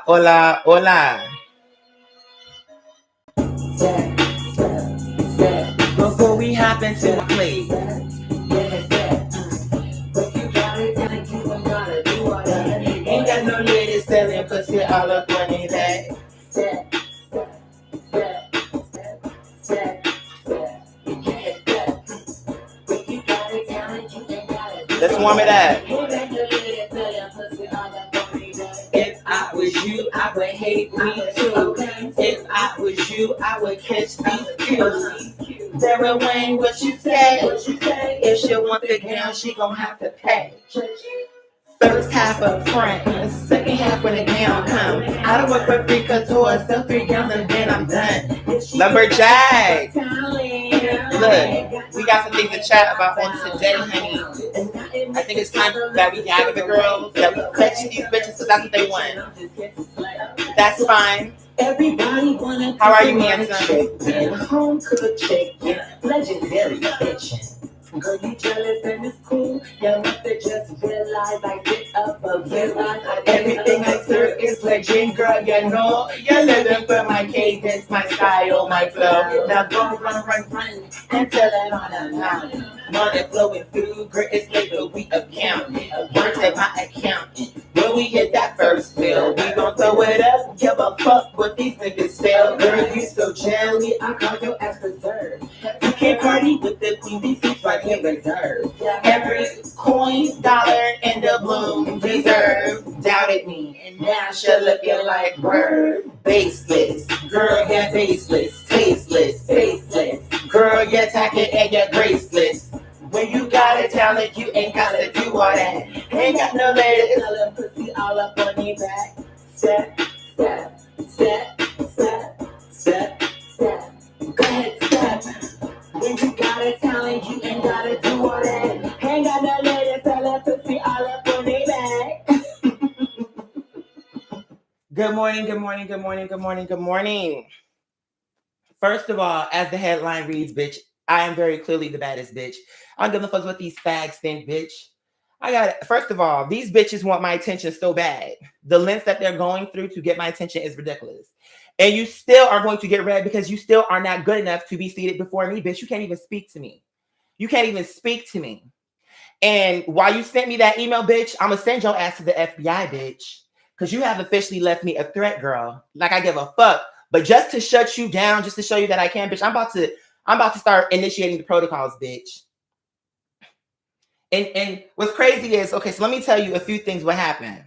Hola, hola. Before we hop into the play, ain't got no ladies selling pussy all up on their back. Let's warm it up. If I was you, I would hate me too. If I was you, I would catch these cues. Sarah Wayne, what you say? If she want the gown, she gon' have to pay. First half up front, second half when the gown come. I don't work for free couture, sell 3 gowns and then I'm done. Lumberjack. Look, we got some things to chat about on today, honey. I think it's time that we gather the girls, that we catch these bitches because that's what they want. That's fine. How are you, handsome? Home cooked chicken, legendary kitchen. Girl, you jealous and it's cool. You must have just realized I get up a villa. Everything I serve is legend, girl. You know you're living for my cadence, my style, my flow. Now go run, and tell it on a line. Money flowing through, girl, it's like a week of counting. Words at my accountant. When we hit that first bill, we gon' throw it up. Give a fuck what these niggas feel. Girl, you so jelly, I call your ass reserved. You can't party with the queen, these seats right here reserved. Every coin, dollar, and the bloom deserved. Doubted me, and now she looking like word. Baseless, girl, you're baseless, tasteless, faceless. Girl, you're tacky and you're graceless. When you got a talent, you ain't got to do all that. Ain't got no ladies, all the pussy all up on your back. Step, step, step, step, step, step. Go ahead, step. When you got a talent, you ain't got to do all that. Ain't got no ladies, all the pussy all up on your back. Good morning, good morning, good morning, good morning, good morning. First of all, as the headline reads, bitch, I am very clearly the baddest bitch. I don't give a fuck what these fags think, bitch. First of all, these bitches want my attention so bad. The lengths that they're going through to get my attention is ridiculous. And you still are going to get read because you still are not good enough to be seated before me, bitch. You can't even speak to me. You can't even speak to me. And while you sent me that email, bitch, I'm going to send your ass to the FBI, bitch. Because you have officially left me a threat, girl. Like I give a fuck. But just to shut you down, just to show you that I can, bitch, I'm about to start initiating the protocols, bitch. And what's crazy is, okay, so let me tell you a few things what happened.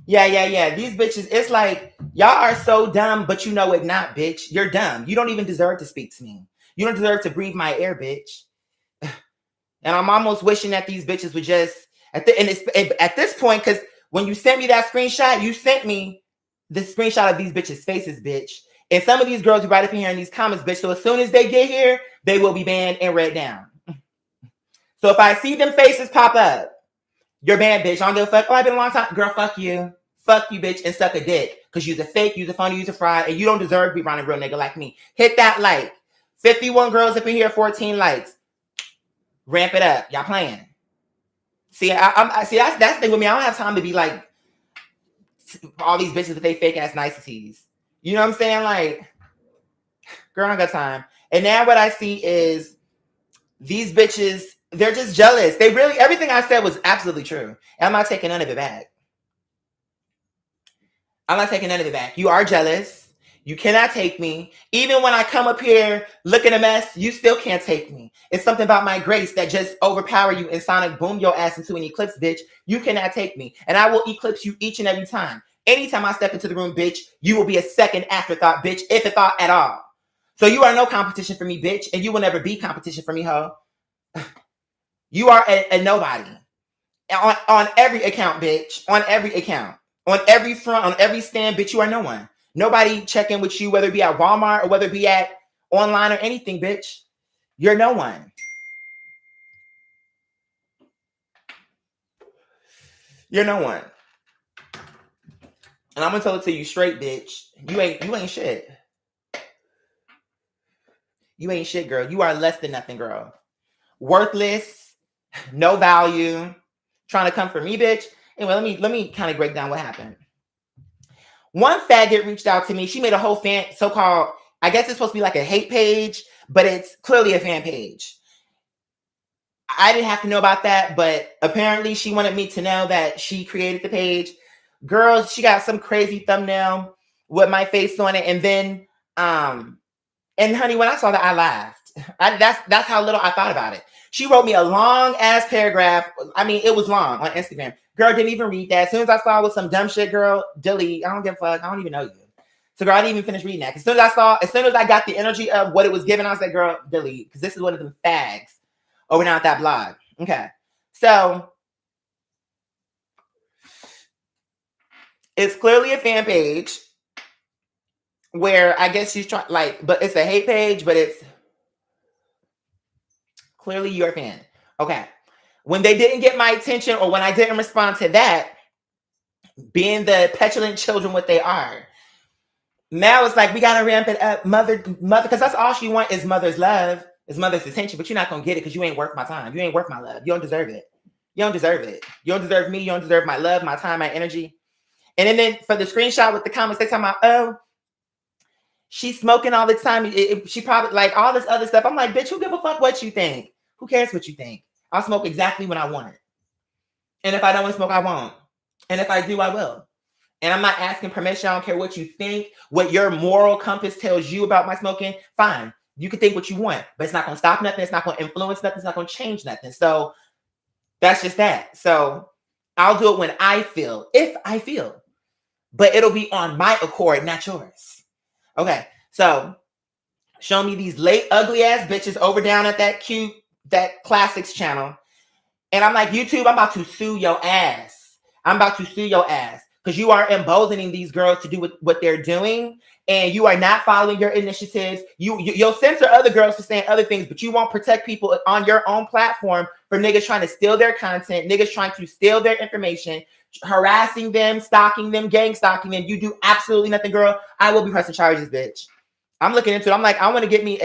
Yeah. These bitches, it's like, y'all are so dumb, but you know it not, bitch. You're dumb. You don't even deserve to speak to me. You don't deserve to breathe my air, bitch. And I'm almost wishing that these bitches would just, at this point, because when you sent me that screenshot, you sent me the screenshot of these bitches' faces, bitch. And some of these girls who write up in here in these comments, bitch. So as soon as they get here, they will be banned and read down. So if I see them faces pop up, you're banned, bitch. I don't give a fuck. Oh, I've been a long time. Girl, fuck you. Fuck you, bitch, and suck a dick. Because you're a fake, you're a phony, you're a fraud, and you don't deserve to be around a real nigga like me. Hit that like. 51 girls up in here, 14 likes. Ramp it up. Y'all playing. See, see that's the thing with me. I don't have time to be like all these bitches with they fake ass niceties. You know what I'm saying? Like, girl, I don't got time. And now what I see is these bitches, they're just jealous. They really, everything I said was absolutely true. And I'm not taking none of it back. I'm not taking none of it back. You are jealous. You cannot take me. Even when I come up here looking a mess, you still can't take me. It's something about my grace that just overpower you and sonic boom your ass into an eclipse, bitch. You cannot take me. And I will eclipse you each and every time. Anytime I step into the room, bitch, you will be a second afterthought, bitch, if a thought at all. So you are no competition for me, bitch, and you will never be competition for me, ho. You are a nobody. On every account, bitch. On every account. On every front, on every stand, bitch, you are no one. Nobody checking with you, whether it be at Walmart or whether it be at online or anything, bitch. You're no one. You're no one. And I'm gonna tell it to you straight, bitch. You ain't shit. You ain't shit, girl. You are less than nothing, girl. Worthless, no value, trying to come for me, bitch. Anyway, let me kind of break down what happened. One faggot reached out to me. She made a whole fan, so-called, I guess it's supposed to be like a hate page, but it's clearly a fan page. I didn't have to know about that, but apparently she wanted me to know that she created the page. Girls, she got some crazy thumbnail with my face on it, and then and honey, when I saw that, I laughed. That's how little I thought about it. She wrote me a long ass paragraph. I mean, it was long on Instagram. Girl, didn't even read that. As soon as I saw it was some dumb shit, girl, delete. I don't give a fuck. I don't even know you. So girl, I didn't even finish reading that. As soon as I got the energy of what it was given, I was like, girl, delete. Because this is one of them fags over now at that blog. Okay. So it's clearly a fan page where I guess she's trying, like, but it's a hate page, but it's clearly your fan. Okay. When they didn't get my attention, or when I didn't respond to that, being the petulant children what they are, now it's like we gotta ramp it up, mother, because that's all she want is mother's love, is mother's attention. But you're not gonna get it because you ain't worth my time. You ain't worth my love. You don't deserve it. You don't deserve it. You don't deserve me. You don't deserve my love, my time, my energy. And then for the screenshot with the comments, they talking about, oh, she's smoking all the time. She probably like all this other stuff. I'm like, bitch, who give a fuck what you think? Who cares what you think? I'll smoke exactly when I want it. And if I don't want to smoke, I won't. And if I do, I will. And I'm not asking permission. I don't care what you think, what your moral compass tells you about my smoking. Fine. You can think what you want, but it's not going to stop nothing. It's not going to influence nothing. It's not going to change nothing. So that's just that. So I'll do it when I feel, if I feel. But it'll be on my accord, not yours. Okay. So show me these late ugly ass bitches over down at that classics channel. And I'm like, YouTube, I'm about to sue your ass. I'm about to sue your ass. Because you are emboldening these girls to do what they're doing, and you are not following your initiatives. You'll censor other girls for saying other things, but you won't protect people on your own platform for niggas trying to steal their content, niggas trying to steal their information, harassing them, stalking them, gang stalking them. You do absolutely nothing, girl. I will be pressing charges, bitch. I'm looking into it. I'm like, I want to get me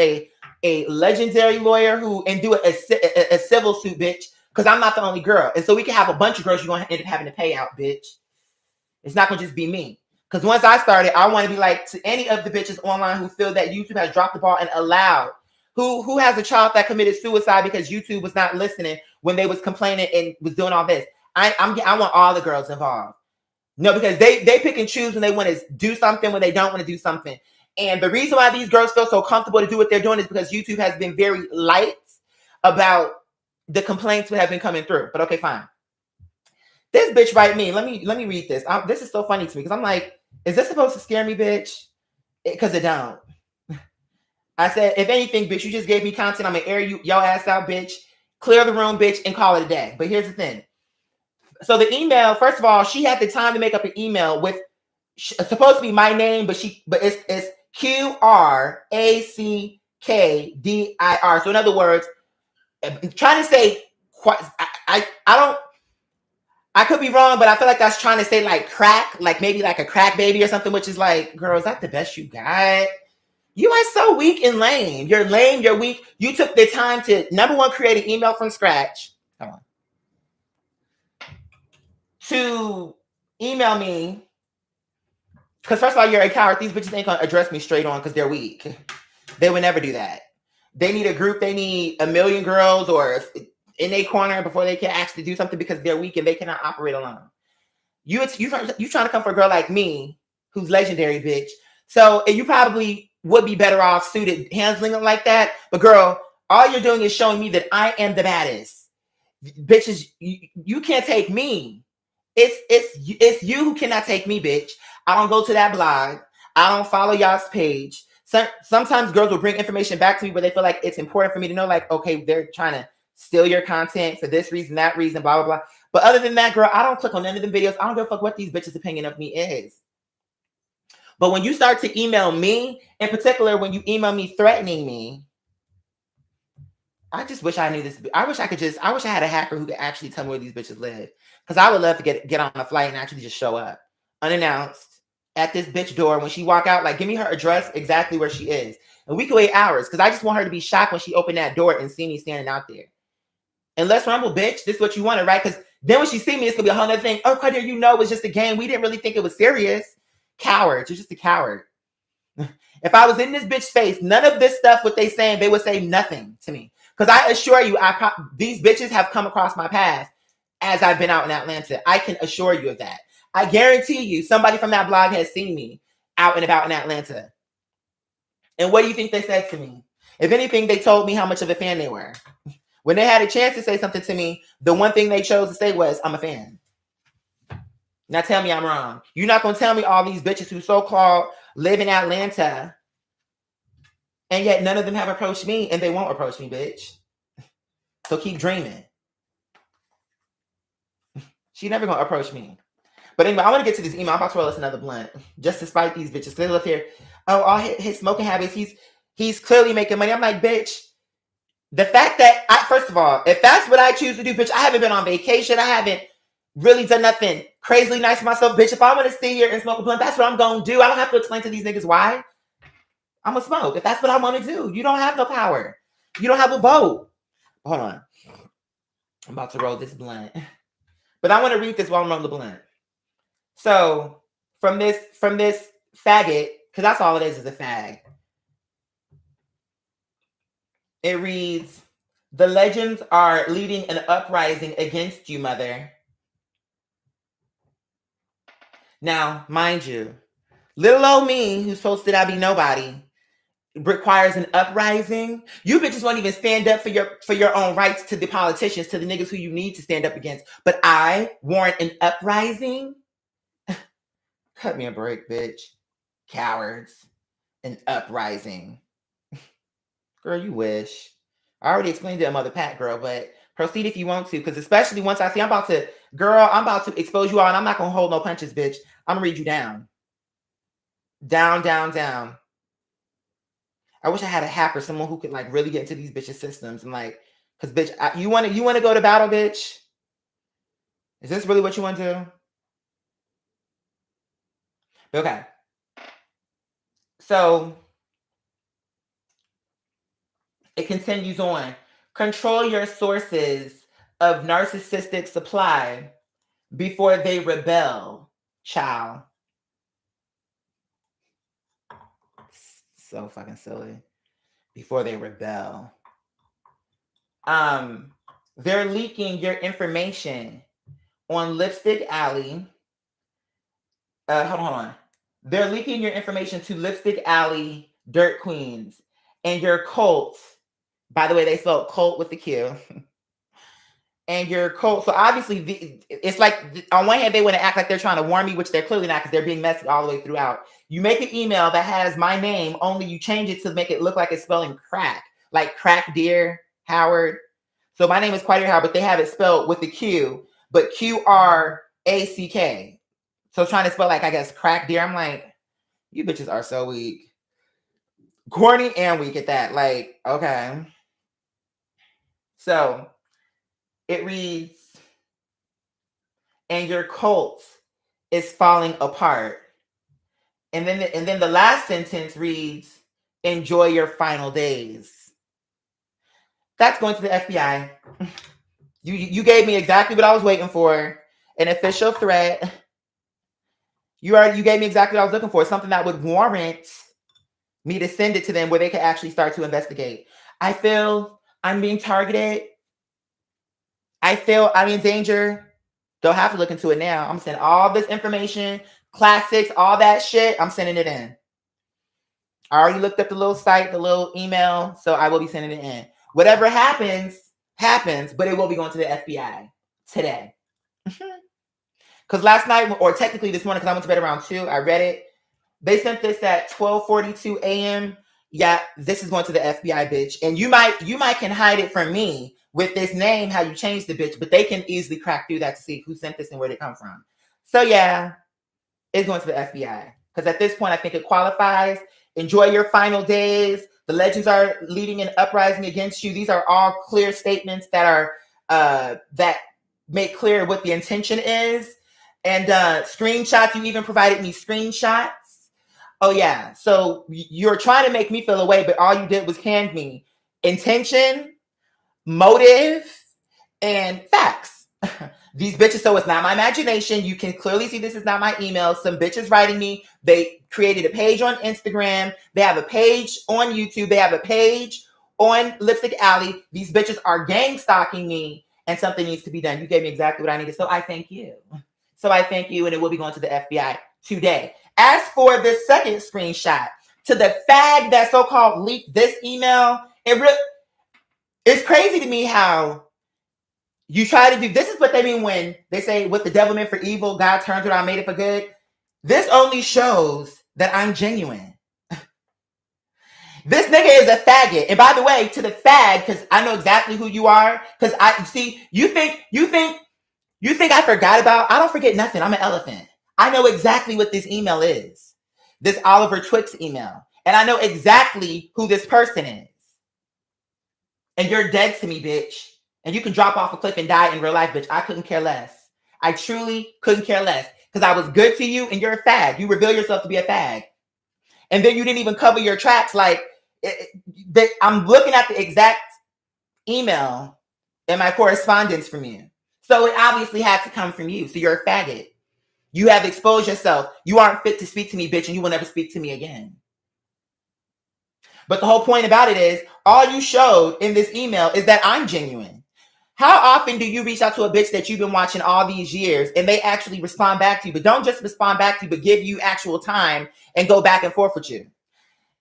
a legendary lawyer and do a civil suit, bitch, because I'm not the only girl. And so we can have a bunch of girls you're going to end up having to pay out, bitch. It's not going to just be me. Because once I started, I want to be like to any of the bitches online who feel that YouTube has dropped the ball and allowed, who has a child that committed suicide because YouTube was not listening when they was complaining and was doing all this. I want all the girls involved. No, because they pick and choose when they want to do something, when they don't want to do something. And the reason why these girls feel so comfortable to do what they're doing is because YouTube has been very light about the complaints that have been coming through. But okay, fine. This bitch write me. Let me read this. This is so funny to me because I'm like, is this supposed to scare me, bitch? Because it don't. I said, if anything, bitch, you just gave me content. I'm gonna air your ass out, bitch. Clear the room, bitch, and call it a day. But here's the thing. So the email, first of all, she had the time to make up an email with supposed to be my name, but it's QRACKDIR. So in other words, I'm trying to say, I could be wrong, but I feel like that's trying to say like crack, like maybe like a crack baby or something, which is like, girl, is that the best you got? You are so weak and lame. You're lame. You're weak. You took the time to, number one, create an email from scratch. Come on. To email me. Because first of all, you're a coward. These bitches ain't going to address me straight on because they're weak. They would never do that. They need a group. They need a million girls or in their corner before they can actually do something because they're weak and they cannot operate alone. You trying to come for a girl like me who's legendary, bitch. So you probably would be better off suited handling it like that. But girl, all you're doing is showing me that I am the baddest. Bitches, you can't take me. It's you who cannot take me, bitch. I don't go to that blog. I don't follow y'all's page. Sometimes girls will bring information back to me where they feel like it's important for me to know, like, okay, they're trying to steal your content for this reason, that reason, blah, blah, blah. But other than that, girl, I don't click on any of them videos. I don't give a fuck what these bitches' opinion of me is. But when you start to email me, in particular, when you email me threatening me, I just wish I knew this. I wish I had a hacker who could actually tell me where these bitches live. Because I would love to get on a flight and actually just show up unannounced at this bitch door. When she walk out, like, give me her address exactly where she is. And we could wait hours because I just want her to be shocked when she opened that door and see me standing out there. And let's rumble, bitch. This is what you wanted, right? Because then when she see me, it's going to be a whole other thing. Oh, Carter, it's just a game. We didn't really think it was serious. Cowards. You're just a coward. If I was in this bitch's face, none of this stuff, what they saying, they would say nothing to me. Because I assure you, these bitches have come across my path as I've been out in Atlanta. I can assure you of that. I guarantee you, somebody from that blog has seen me out and about in Atlanta. And what do you think they said to me? If anything, they told me how much of a fan they were. When they had a chance to say something to me, the one thing they chose to say was, I'm a fan. Now tell me I'm wrong. You're not going to tell me all these bitches who so-called live in Atlanta, and yet none of them have approached me, and they won't approach me, bitch. So keep dreaming. She never going to approach me. But anyway, I want to get to this email. I'm about to roll us another blunt. Just to spite these bitches. Because they live here. Oh, all his smoking habits. He's clearly making money. I'm like, bitch. The fact that, first of all, if that's what I choose to do, bitch, I haven't been on vacation. I haven't really done nothing crazily nice for myself, bitch. If I want to stay here and smoke a blunt, that's what I'm going to do. I don't have to explain to these niggas why. I'm going to smoke. If that's what I want to do. You don't have no power. You don't have a vote. Hold on. I'm about to roll this blunt. But I want to read this while I'm rolling the blunt. So, from this faggot, because that's all it is a fag. It reads, the legends are leading an uprising against you, mother. Now, mind you, little old me, who's supposed to not be nobody, requires an uprising. You bitches won't even stand up for your own rights to the politicians, to the niggas who you need to stand up against. But I warrant an uprising? Cut me a break, bitch. Cowards. An uprising. Girl, you wish. I already explained it to Mother Pat, girl, but proceed if you want to, because especially once I see I'm about to expose you all, and I'm not going to hold no punches, bitch. I'm going to read you down. Down, down, down. I wish I had a hacker, someone who could like really get into these bitches' systems and like, because bitch, you want to go to battle, bitch? Is this really what you want to do? Okay. So it continues on. Control your sources of narcissistic supply before they rebel, child. So fucking silly. Before they rebel. They're leaking your information on Lipstick Alley. Hold on. They're leaking your information to Lipstick Alley Dirt Queens and your cult. By the way, they spelled cult with the Q. And your cult. So obviously, it's like on one hand, they want to act like they're trying to warn me, which they're clearly not because they're being messy all the way throughout. You make an email that has my name, only you change it to make it look like it's spelling crack, like Crack Dear Howard. So my name is Quite Howard, but they have it spelled with the Q, but QRACK. So trying to spell like, I guess, Crack Dear. I'm like, you bitches are so weak. Corny and weak at that. Like, okay. So it reads, and your cult is falling apart. And then the last sentence reads, enjoy your final days. That's going to the FBI. You gave me exactly what I was waiting for. An official threat. You gave me exactly what I was looking for. Something that would warrant me to send it to them where they could actually start to investigate. I feel I'm being targeted. I feel I'm in danger. Don't have to look into it now. I'm sending all this information, classics, all that shit. I'm sending it in. I already looked up the little site, the little email, so I will be sending it in. Whatever happens, but it will be going to the FBI today. Because last night, or technically this morning, because I went to bed around 2, I read it. They sent this at 12:42 a.m. Yeah, this is going to the FBI, bitch. And you might can hide it from me with this name, how you changed the bitch, but they can easily crack through that to see who sent this and where they come from. So yeah, it's going to the FBI. Because at this point, I think it qualifies. Enjoy your final days. The legends are leading an uprising against you. These are all clear statements that are that make clear what the intention is. And screenshots, you even provided me screenshots. Oh yeah, so you're trying to make me feel away, but all you did was hand me intention, motive, and facts. These bitches, so it's not my imagination. You can clearly see this is not my email. Some bitches writing me. They created a page on Instagram. They have a page on YouTube. They have a page on Lipstick Alley. These bitches are gang stalking me, and something needs to be done. You gave me exactly what I needed. So I thank you. And it will be going to the FBI today. As for the second screenshot, to the fag that so-called leaked this email, it's crazy to me how you try to do, this is what they mean when they say, what the devil meant for evil, God turned it around, made it for good. This only shows that I'm genuine. This nigga is a faggot. And by the way, to the fag, because I know exactly who you are, because you think I forgot about, I don't forget nothing. I'm an elephant. I know exactly what this email is. This Oliver Twix email. And I know exactly who this person is. And you're dead to me, bitch. And you can drop off a cliff and die in real life, bitch. I couldn't care less. I truly couldn't care less. Because I was good to you and you're a fag. You reveal yourself to be a fag. And then you didn't even cover your tracks. Like, I'm looking at the exact email in my correspondence from you. So it obviously had to come from you. So you're a faggot. You have exposed yourself. You aren't fit to speak to me, bitch, and you will never speak to me again. But the whole point about it is, all you showed in this email is that I'm genuine. How often do you reach out to a bitch that you've been watching all these years and they actually respond back to you? But don't just respond back to you, but give you actual time and go back and forth with you.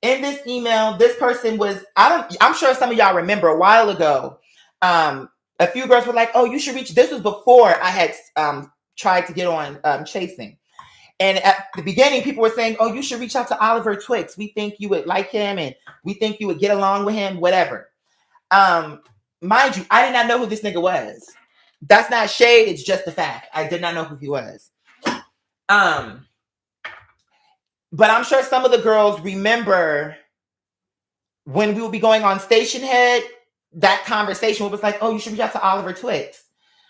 In this email, this person was, I'm sure some of y'all remember a while ago, a few girls were like, oh, you should reach, this was before I had tried to get on Chasing. And at the beginning, people were saying, oh, you should reach out to Oliver Twix. We think you would like him and we think you would get along with him, whatever. Mind you, I did not know who this nigga was. That's not shade. It's just a fact. I did not know who he was. But I'm sure some of the girls remember when we would be going on Station Head, that conversation was like, oh, you should reach out to Oliver Twix.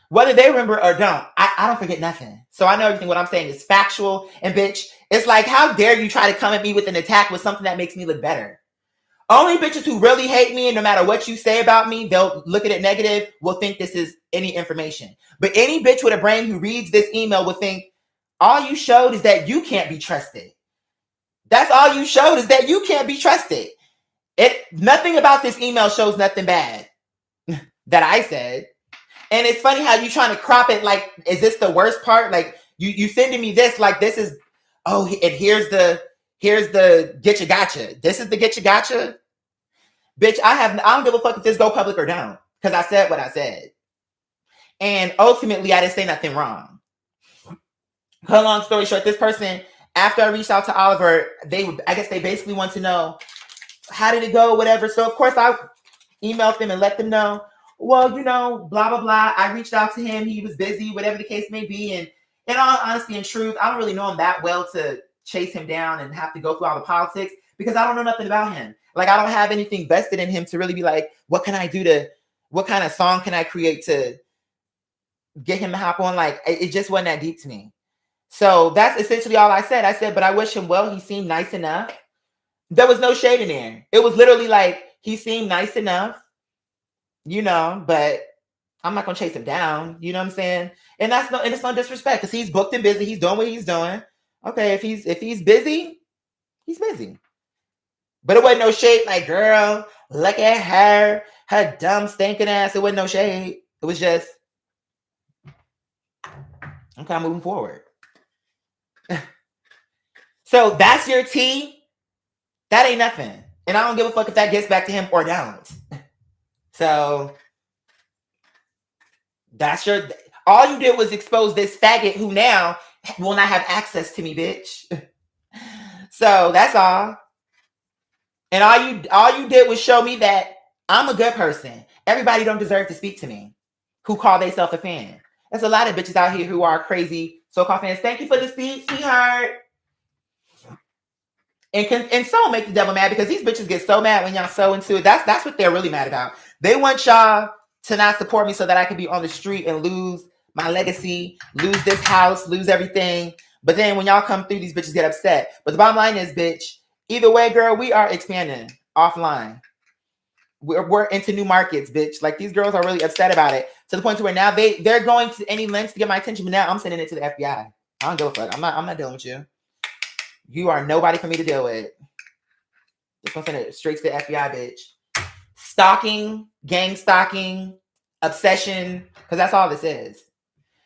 Whether they remember or don't, I don't forget nothing. So I know everything what I'm saying is factual. And bitch, it's like, how dare you try to come at me with an attack with something that makes me look better? Only bitches who really hate me and no matter what you say about me, they'll look at it negative, will think this is any information. But any bitch with a brain who reads this email will think, all you showed is that you can't be trusted. That's all you showed is that you can't be trusted. Nothing about this email shows nothing bad that I said. And it's funny how you trying to crop it like, is this the worst part? Like you sending me this like this is, oh, and here's the get you gotcha. This is the get you gotcha. Bitch, I don't give a fuck if this go public or don't. Because I said what I said. And ultimately I didn't say nothing wrong. Cut long story short, this person, after I reached out to Oliver, I guess they basically want to know, how did it go, whatever. So of course I emailed them and let them know, well, you know, blah, blah, blah. I reached out to him. He was busy, whatever the case may be. And in all honesty and truth, I don't really know him that well to chase him down and have to go through all the politics because I don't know nothing about him. Like, I don't have anything vested in him to really be like, what can I do what kind of song can I create to get him to hop on? Like, it just wasn't that deep to me. So that's essentially all I said. I said, but I wish him well. He seemed nice enough. There was no shade in there. It was literally like, he seemed nice enough. You know, but I'm not gonna chase him down. You know what I'm saying? And it's no disrespect because he's booked and busy. He's doing what he's doing. Okay, if he's busy, he's busy. But it wasn't no shade. Like, girl, look at her dumb stinking ass. It wasn't no shade. It was just okay. I'm moving forward. So that's your tea. That ain't nothing, and I don't give a fuck if that gets back to him or don't. So that's all you did was expose this faggot who now will not have access to me, bitch. So that's all. And all you did was show me that I'm a good person. Everybody don't deserve to speak to me who call themselves a fan. There's a lot of bitches out here who are crazy so-called fans. Thank you for the seat, sweetheart. And so make the devil mad because these bitches get so mad when y'all so into it. That's what they're really mad about. They want y'all to not support me so that I can be on the street and lose my legacy, lose this house, lose everything. But then when y'all come through, these bitches get upset. But the bottom line is, bitch, either way, girl, we are expanding offline. we're into new markets, bitch. Like these girls are really upset about it to the point to where now they're going to any lengths to get my attention. But now I'm sending it to the FBI. I don't give a fuck. I'm not dealing with you. You are nobody for me to deal with. Just gonna send it straight to the FBI, bitch. Stalking, gang stalking, obsession, because that's all this is.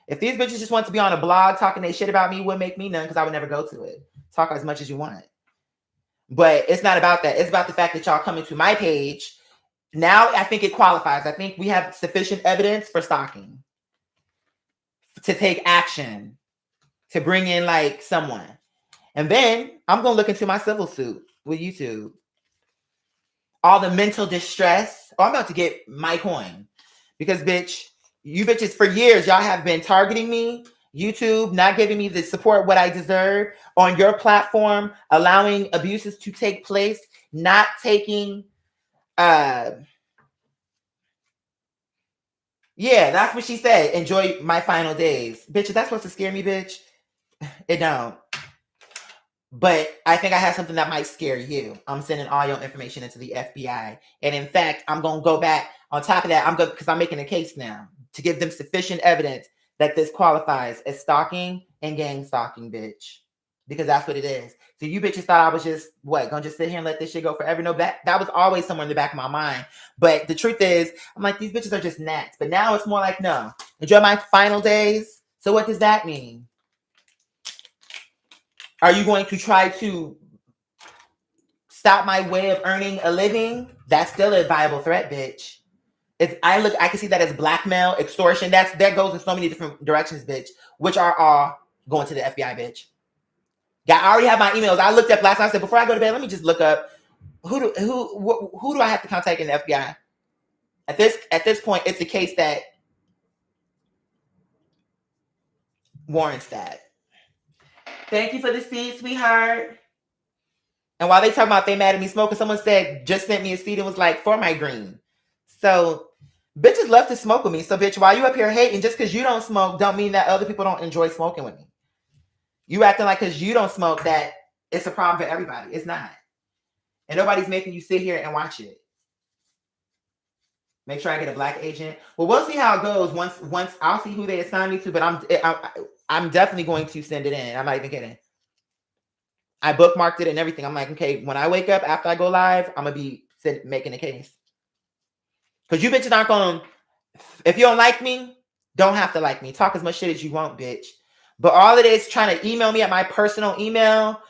If these bitches just want to be on a blog talking they shit about me, it wouldn't make me none because I would never go to it. Talk as much as you want. But it's not about that. It's about the fact that y'all coming to my page. Now I think it qualifies. I think we have sufficient evidence for stalking to take action, to bring in like someone. And then I'm going to look into my civil suit with YouTube. All the mental distress. Oh, I'm about to get my coin. Because, bitch, you bitches for years, y'all have been targeting me. YouTube not giving me the support what I deserve on your platform, allowing abuses to take place, not taking yeah, that's what she said. Enjoy my final days. Bitch, if that's supposed to scare me, bitch, it don't. But I think I have something that might scare you. I'm sending all your information into the FBI. And in fact, I'm going to go back on top of that. Because I'm making a case now to give them sufficient evidence that this qualifies as stalking and gang stalking, bitch. Because that's what it is. So you bitches thought I was just, gonna just sit here and let this shit go forever? No, that was always somewhere in the back of my mind. But the truth is, I'm like, these bitches are just gnats. But now it's more like, no, enjoy my final days. So what does that mean? Are you going to try to stop my way of earning a living? That's still a viable threat, bitch. I can see that as blackmail, extortion. That goes in so many different directions, bitch, which are all going to the FBI, bitch. Yeah, I already have my emails. I looked up last night. I said, before I go to bed, let me just look up who do I have to contact in the FBI? At this point, it's a case that warrants that. Thank you for the seed, sweetheart. And while they talk about they mad at me smoking, someone said just sent me a seed and was like, for my green. So bitches love to smoke with me. So bitch, while you up here hating, just because you don't smoke don't mean that other people don't enjoy smoking with me. You acting like because you don't smoke that it's a problem for everybody. It's not. And nobody's making you sit here and watch it. Make sure I get a black agent. Well, we'll see how it goes. Once I'll see who they assign me to, but I'm definitely going to send it in. I'm not even kidding. I bookmarked it and everything. I'm like, okay, when I wake up after I go live, I'm gonna be making a case. Because you bitches aren't going to, if you don't like me, don't have to like me. Talk as much shit as you want, bitch. But all it is trying to email me at my personal email,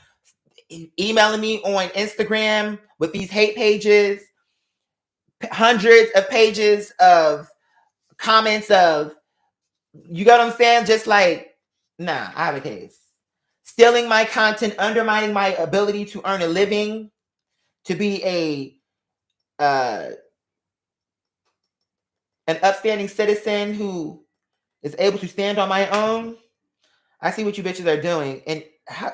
emailing me on Instagram with these hate pages, hundreds of pages of comments of, you get what I'm saying? Just like, nah, I have a case. Stealing my content, undermining my ability to earn a living, to be an upstanding citizen who is able to stand on my own. I see what you bitches are doing, and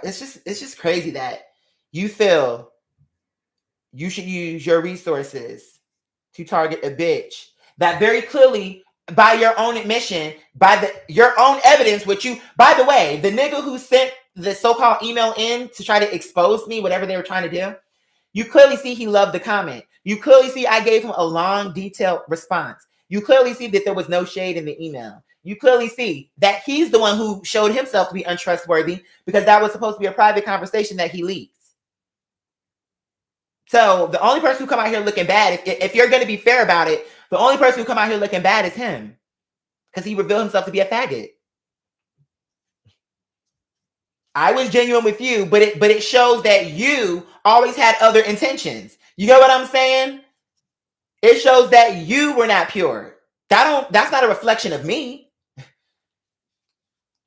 it's just crazy that you feel you should use your resources to target a bitch that very clearly, by your own admission, by your own evidence, which you, by the way, the nigga who sent the so-called email in to try to expose me, whatever they were trying to do, you clearly see he loved the comment. You clearly see I gave him a long, detailed response. You clearly see that there was no shade in the email. You clearly see that he's the one who showed himself to be untrustworthy because that was supposed to be a private conversation that he leaked. So the only person who come out here looking bad, if you're going to be fair about it, the only person who come out here looking bad is him because he revealed himself to be a faggot. I was genuine with you, but it shows that you always had other intentions. You know what I'm saying? It shows that you were not pure. That's not a reflection of me.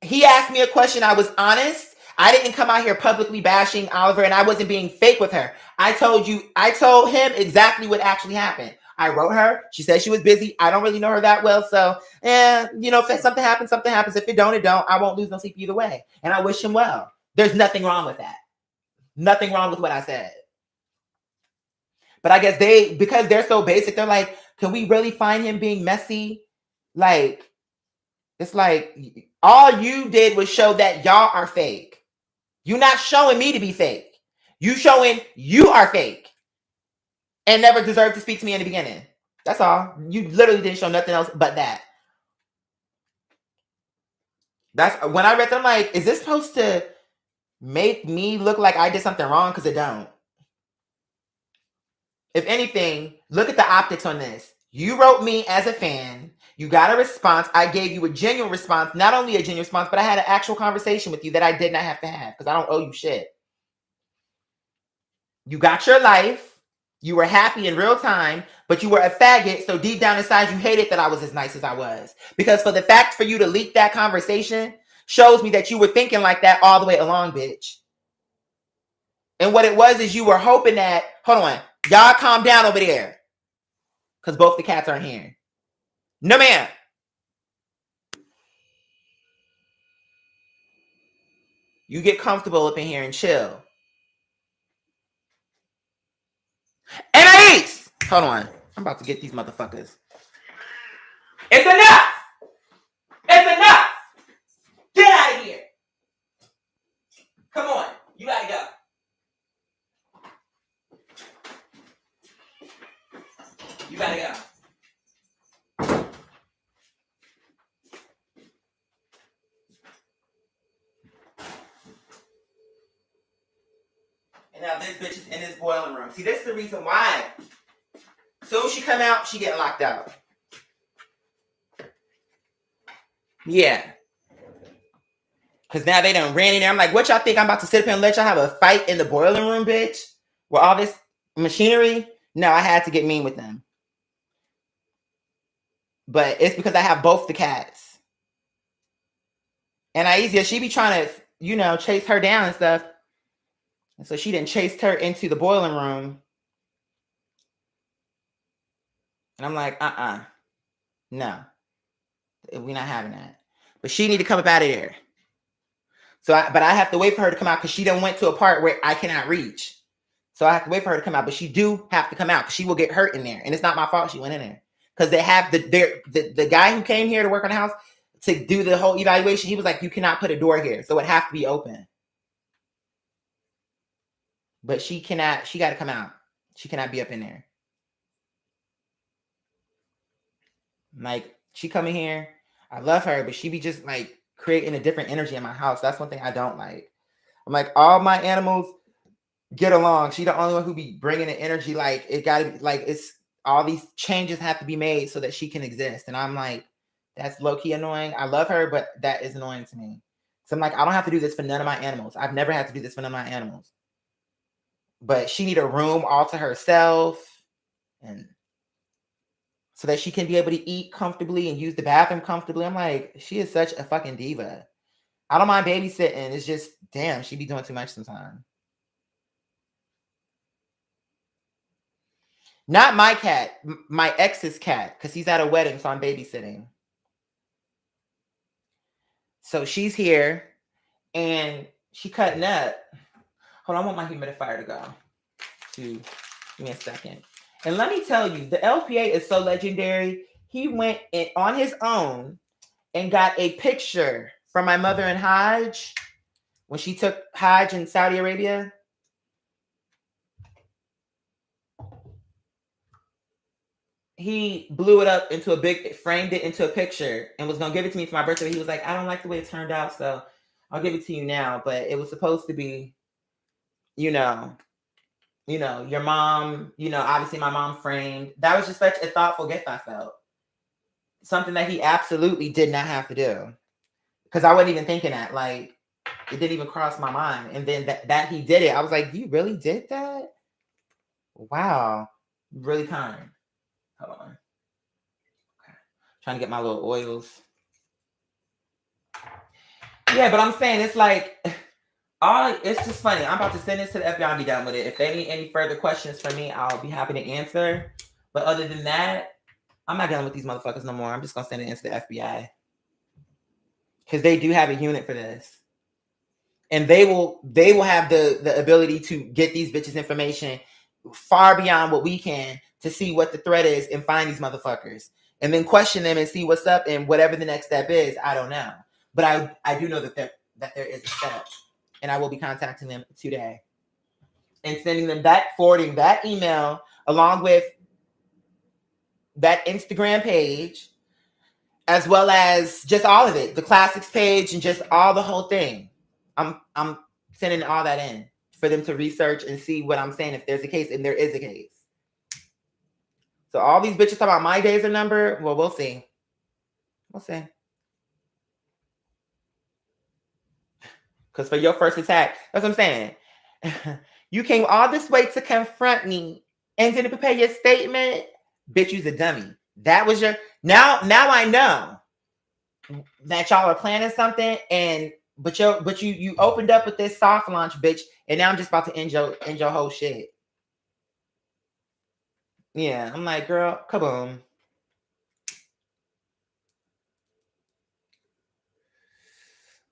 He asked me a question. I was honest. I didn't come out here publicly bashing Oliver, and I wasn't being fake with her. I told him exactly what actually happened. I wrote her. She said she was busy. I don't really know her that well. So, if something happens, something happens. If it don't, it don't. I won't lose no sleep either way. And I wish him well. There's nothing wrong with that. Nothing wrong with what I said. But I guess because they're so basic, they're like, can we really find him being messy? Like, it's like, all you did was show that y'all are fake. You're not showing me to be fake. You showing you are fake. and never deserved to speak to me in the beginning. That's all. You literally didn't show nothing else but that. That's when I read that, I'm like, is this supposed to make me look like I did something wrong? Because it don't. If anything, look at the optics on this. You wrote me as a fan. You got a response. I gave you a genuine response. Not only a genuine response, but I had an actual conversation with you that I did not have to have because I don't owe you shit. You got your life. You were happy in real time, but you were a faggot. So deep down inside, you hated that I was as nice as I was. Because for the fact for you to leak that conversation shows me that you were thinking like that all the way along, bitch. And what it was is you were hoping that, hold on, y'all calm down over there. Because both the cats aren't here. No, ma'am. You get comfortable up in here and chill. Anais! Hold on. I'm about to get these motherfuckers. It's enough! It's enough! Get out of here! Come on. You gotta go. You gotta go. And now this bitch is in this boiling room. See, this is the reason why. Soon as she come out, she get locked out. Yeah. Because now they done ran in there. I'm like, what y'all think? I'm about to sit up here and let y'all have a fight in the boiling room, bitch? With all this machinery? No, I had to get mean with them. But it's because I have both the cats. And Aizia, she be trying to, chase her down and stuff. And so she done chased her into the boiling room. And I'm like, no. We're not having that. But she need to come up out of there. But I have to wait for her to come out because she done went to a part where I cannot reach. So I have to wait for her to come out. But she do have to come out because she will get hurt in there. And it's not my fault she went in there. Because they have the guy who came here to work on the house to do the whole evaluation. He was like, you cannot put a door here. So it have to be open. But she got to come out. She cannot be up in there. Like, she coming here. I love her, but she be just like creating a different energy in my house. That's one thing I don't like. I'm like, all my animals get along. She the only one who be bringing the energy. Like, it got to be like, it's all these changes have to be made so that she can exist. And I'm like, that's low-key annoying. I love her, but that is annoying to me. So I'm like, I don't have to do this for none of my animals. I've never had to do this for none of my animals. But she need a room all to herself, and so that she can be able to eat comfortably and use the bathroom comfortably. I'm like, she is such a fucking diva. I don't mind babysitting. It's just, damn, she be doing too much sometimes. Not my cat, my ex's cat, because he's at a wedding, so I'm babysitting. So she's here, and she cutting up. Hold on, I want my humidifier to go. Give me a second. And let me tell you, the LPA is so legendary. He went in on his own and got a picture from my mother in Hajj when she took Hajj in Saudi Arabia. He blew it up into framed it into a picture and was going to give it to me for my birthday. He was like, I don't like the way it turned out, so I'll give it to you now. But it was supposed to be, your mom, obviously my mom framed. That was just such a thoughtful gift I felt. Something that he absolutely did not have to do. Because I wasn't even thinking that. Like, it didn't even cross my mind. And then that he did it. I was like, you really did that? Wow. Really kind. Hold on. Okay. Trying to get my little oils. Yeah, but I'm saying it's like... it's just funny. I'm about to send this to the FBI and be done with it. If they need any further questions from me, I'll be happy to answer. But other than that, I'm not dealing with these motherfuckers no more. I'm just going to send it into the FBI. Because they do have a unit for this. And they will have the ability to get these bitches information far beyond what we can to see what the threat is and find these motherfuckers. And then question them and see what's up and whatever the next step is. I don't know. But I do know that there is a step. And I will be contacting them today and sending them forwarding that email along with that Instagram page, as well as just all of it, the classics page and just all the whole thing. I'm sending all that in for them to research and see what I'm saying, if there's a case, and there is a case. So all these bitches talk about my days are numbered. Well, we'll see. We'll see. Because for your first attack, that's what I'm saying. You came all this way to confront me and didn't prepare your statement. Bitch, you's a dummy. That was your now I know that y'all are planning something, and but you opened up with this soft launch, bitch, and now I'm just about to end your whole shit. Yeah, I'm like, girl, kaboom.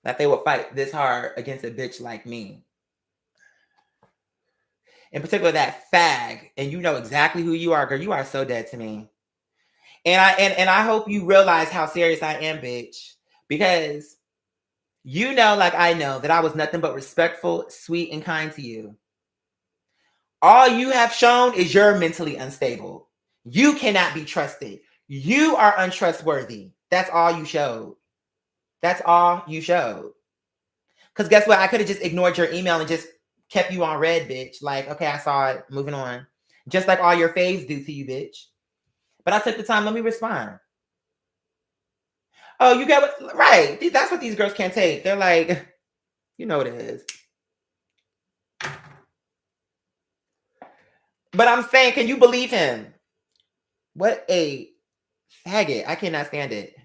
That they would fight this hard against a bitch like me. In particular, that fag, and you know exactly who you are, girl. You are so dead to me. And I hope you realize how serious I am, bitch. Because you know, like I know, that I was nothing but respectful, sweet, and kind to you. All you have shown is you're mentally unstable. You cannot be trusted. You are untrustworthy. That's all you showed. That's all you showed. Because guess what? I could have just ignored your email and just kept you on red, bitch. Like, okay, I saw it. Moving on. Just like all your faves do to you, bitch. But I took the time. Let me respond. Oh, you get what? Right. That's what these girls can't take. They're like, you know what it is. But I'm saying, can you believe him? What a faggot. I cannot stand it.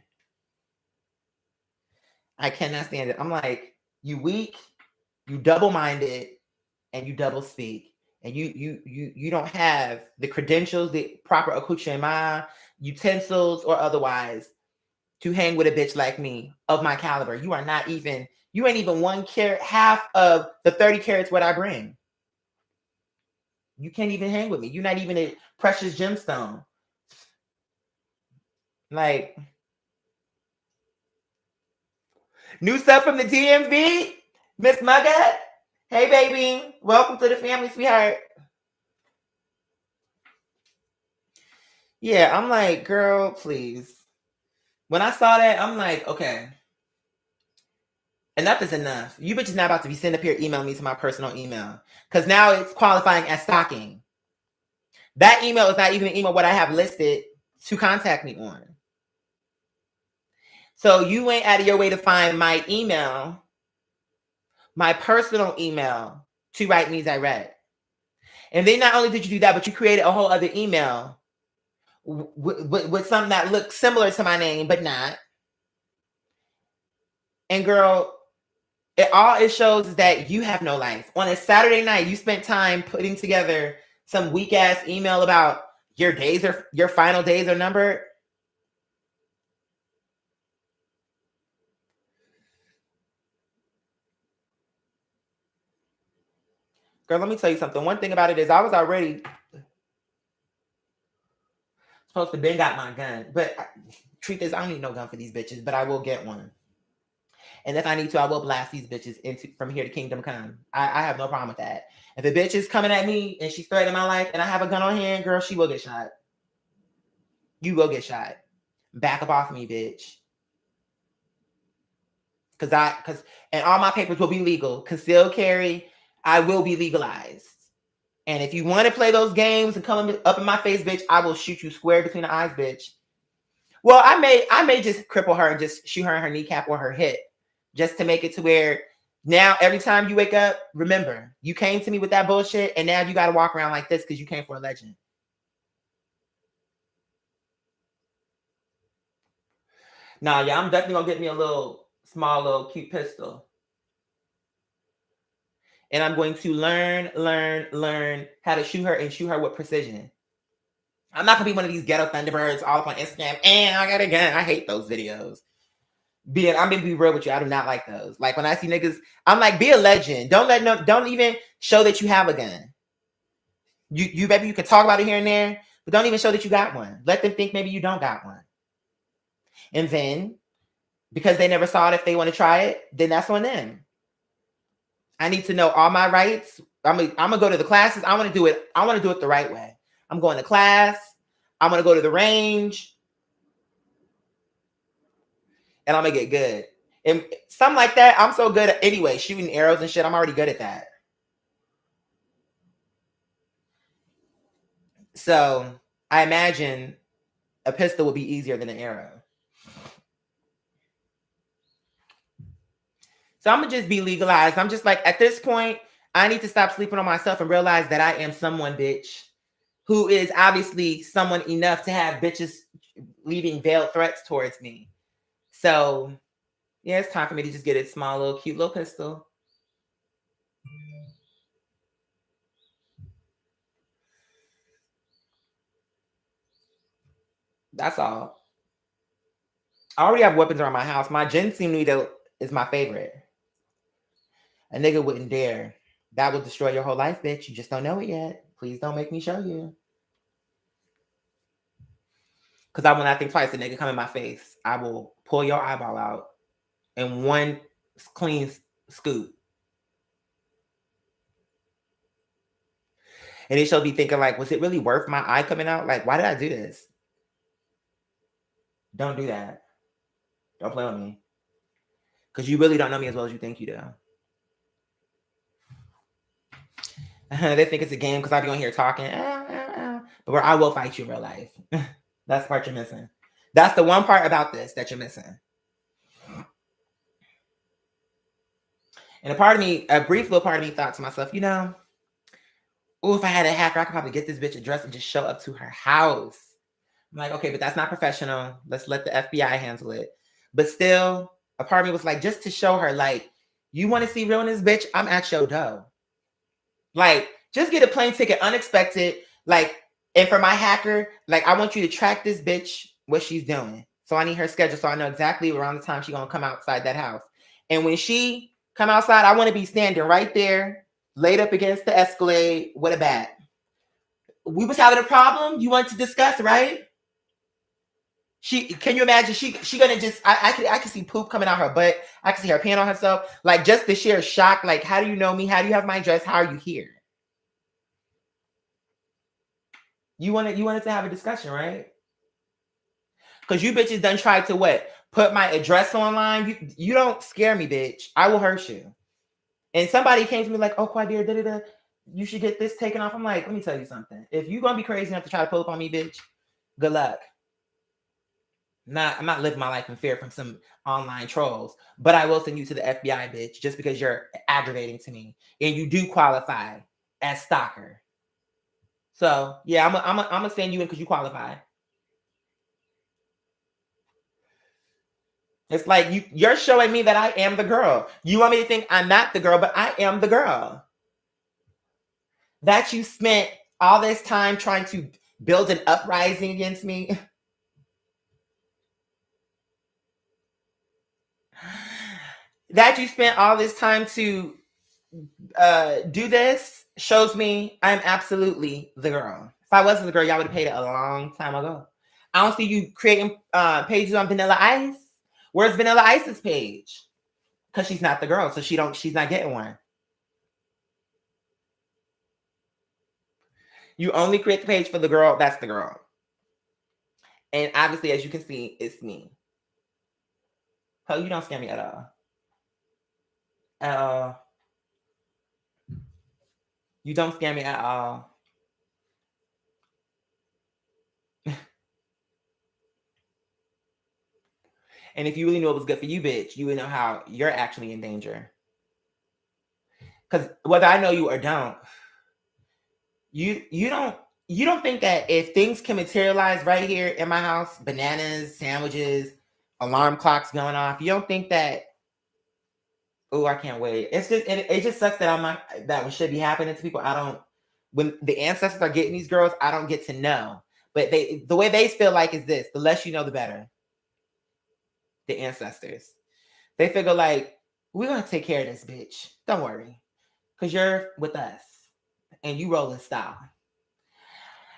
I cannot stand it. I'm like, you weak, you double-minded, and you double speak. And you don't have the credentials, the proper accoutrement, utensils, or otherwise to hang with a bitch like me of my caliber. You ain't even 1 carat, half of the 30 carats what I bring. You can't even hang with me. You're not even a precious gemstone. Like, new stuff from the DMV, Miss Mugga. Hey, baby. Welcome to the family, sweetheart. Yeah, I'm like, girl, please. When I saw that, I'm like, okay. Enough is enough. You bitches now about to be sending up here emailing me to my personal email. Because now it's qualifying as stalking. That email is not even an email what I have listed to contact me on. So you went out of your way to find my email, my personal email, to write me direct. And then not only did you do that, but you created a whole other email with something that looked similar to my name, but not. And girl, it shows is that you have no life. On a Saturday night, you spent time putting together some weak ass email about your final days are numbered. Girl, let me tell you something. One thing about it is I was already supposed to been got my gun. But truth is, I don't need no gun for these bitches, but I will get one. And if I need to, I will blast these bitches from here to Kingdom Come. I have no problem with that. If a bitch is coming at me and she's threatening my life and I have a gun on hand, girl, she will get shot. You will get shot. Back up off me, bitch. And all my papers will be legal. Concealed carry, I will be legalized. And if you want to play those games and come up in my face, bitch, I will shoot you square between the eyes, bitch. Well, I may just cripple her and just shoot her in her kneecap or her hip, just to make it to where now every time you wake up, remember, you came to me with that bullshit, and now you got to walk around like this because you came for a legend. Nah, yeah, I'm definitely gonna get me a small little cute pistol. And I'm going to learn how to shoot her and shoot her with precision. I'm not gonna be one of these ghetto Thunderbirds all up on Instagram. And I got a gun. I hate those videos. I'm gonna be real with you. I do not like those. Like when I see niggas, I'm like, be a legend. Don't even show that you have a gun. You maybe you can talk about it here and there, but don't even show that you got one. Let them think maybe you don't got one. And then, because they never saw it, if they want to try it, then that's on them. I need to know all my rights. I'm gonna go to the classes. I want to do it the right way. I'm going to class. I'm going to go to the range. And I'm going to get good. And something like that, I'm so good at anyway, shooting arrows and shit. I'm already good at that. So I imagine a pistol would be easier than an arrow. So I'm going to just be legalized. I'm just like, at this point, I need to stop sleeping on myself and realize that I am someone, bitch, who is obviously someone enough to have bitches leaving veiled threats towards me. So yeah, it's time for me to just get a small little cute little pistol. That's all. I already have weapons around my house. My ginseng needle is my favorite. A nigga wouldn't dare. That will destroy your whole life, bitch. You just don't know it yet. Please don't make me show you. Because I will not think twice. A nigga come in my face, I will pull your eyeball out in one clean scoop. And then she'll be thinking like, was it really worth my eye coming out? Like, why did I do this? Don't do that. Don't play with me. Because you really don't know me as well as you think you do. They think it's a game because I be on here talking. But where I will fight you in real life. That's the part you're missing. That's the one part about this that you're missing. And a part of me, a brief little part of me thought to myself, you know, oh, if I had a hacker, I could probably get this bitch address and just show up to her house. I'm like, okay, but that's not professional. Let's let the FBI handle it. But still, a part of me was like, just to show her, like, you want to see realness, bitch? I'm at your door. Like, just get a plane ticket, unexpected. Like, and for my hacker, like, I want you to track this bitch, what she's doing. So I need her schedule so I know exactly around the time she's going to come outside that house. And when she come outside, I want to be standing right there, laid up against the Escalade with a bat. We was having a problem you want to discuss, right? Can you imagine? She gonna just I can see poop coming out her butt. I can see her peeing on herself. Like just the sheer shock. Like, how do you know me? How do you have my address? How are you here? You wanted to have a discussion, right? Because you bitches done tried to what? Put my address online. You don't scare me, bitch. I will hurt you. And somebody came to me like, oh, Quadir, da-da-da, you should get this taken off. I'm like, let me tell you something. If you're gonna be crazy enough to try to pull up on me, bitch, good luck. I'm not living my life in fear from some online trolls, but I will send you to the FBI, bitch, just because you're aggravating to me and you do qualify as stalker. So yeah, I'm gonna send you in because you qualify. It's like you're showing me that I am the girl. You want me to think I'm not the girl, but I am the girl. That you spent all this time trying to build an uprising against me. That you spent all this time to do this shows me I'm absolutely the girl. If I wasn't the girl, y'all would have paid it a long time ago. I don't see you creating pages on Vanilla Ice. Where's Vanilla Ice's page? Because she's not the girl, so she's not getting one. You only create the page for the girl, that's the girl. And obviously, as you can see, it's me. Oh, you don't scare me at all. At all. You don't scare me at all. And if you really knew what was good for you, bitch, you would know how you're actually in danger. Because whether I know you or don't, you don't think that if things can materialize right here in my house, bananas, sandwiches, alarm clocks going off, you don't think that, oh, I can't wait. It's just it just sucks that I'm not that what should be happening to people. When the ancestors are getting these girls, I don't get to know. But the way they feel like is this: the less you know, the better. The ancestors. They figure like, we're gonna take care of this bitch. Don't worry. Cause you're with us. And you rolling style.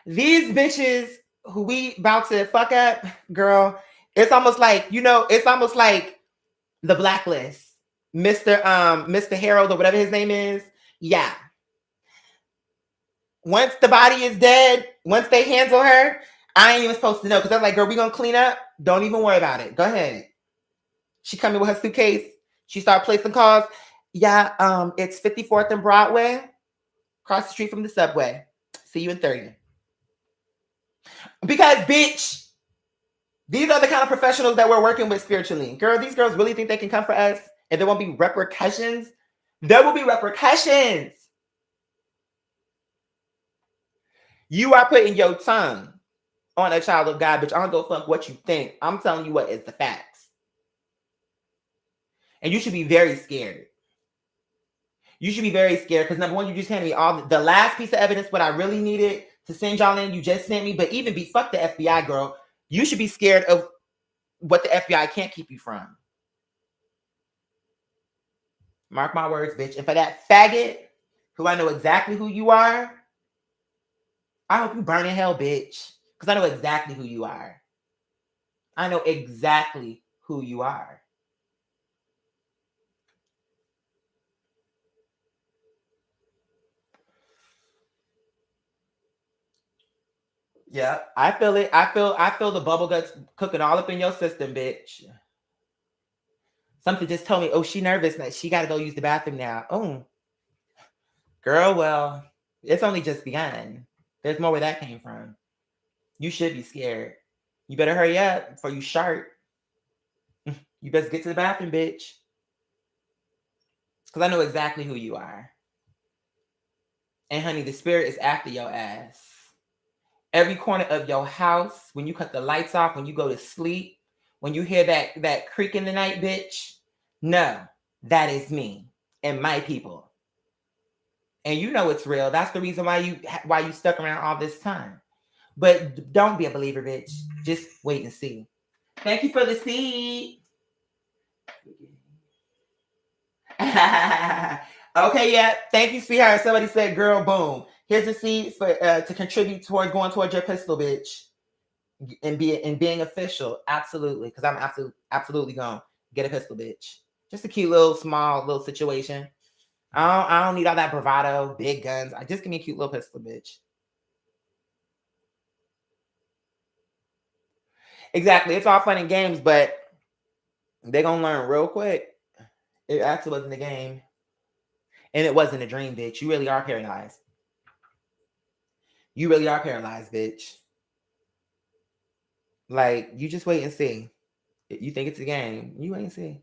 These bitches who we about to fuck up, girl, it's almost like, it's almost like the Blacklist. Mr. Harold or whatever his name is. Yeah. Once the body is dead, once they handle her, I ain't even supposed to know because they're like, girl, we gonna clean up. Don't even worry about it. Go ahead. She come in with her suitcase. She start placing calls. Yeah, it's 54th and Broadway, across the street from the subway. See you in 30. Because, bitch, these are the kind of professionals that we're working with spiritually. Girl, these girls really think they can come for us and there won't be repercussions? There will be repercussions. You are putting your tongue on a child of God, bitch. I don't go fuck what you think. I'm telling you what is the facts. And you should be very scared. You should be very scared because number one, you just handed me all the last piece of evidence, what I really needed to send y'all in, you just sent me. But even fuck the FBI, girl. You should be scared of what the FBI can't keep you from. Mark my words, bitch. And for that faggot, who I know exactly who you are, I hope you burn in hell, bitch. Because I know exactly who you are. I know exactly who you are. Yeah, I feel it. I feel the bubble guts cooking all up in your system, bitch. Something just told me, oh, she nervous. She got to go use the bathroom now. Oh, girl, well, it's only just begun. There's more where that came from. You should be scared. You better hurry up before you sharp. You best get to the bathroom, bitch. Because I know exactly who you are. And honey, the spirit is after your ass. Every corner of your house, when you cut the lights off, when you go to sleep, when you hear that creak in the night, bitch, no, that is me and my people. And you know it's real. That's the reason why you stuck around all this time. But don't be a believer, bitch. Just wait and see. Thank you for the seed. Okay, yeah. Thank you, sweetheart. Somebody said, girl, boom. Here's a seed for to contribute towards going towards your pistol, bitch. And being official. Absolutely. Because I'm absolutely gonna get a pistol, bitch. Just a cute little small little situation. I don't need all that bravado, big guns. I just give me a cute little pistol, bitch. Exactly. It's all fun and games, but they're gonna learn real quick. It actually wasn't a game. And it wasn't a dream, bitch. You really are paralyzed. You really are paralyzed, bitch. Like, you just wait and see. You think it's a game. You wait and see.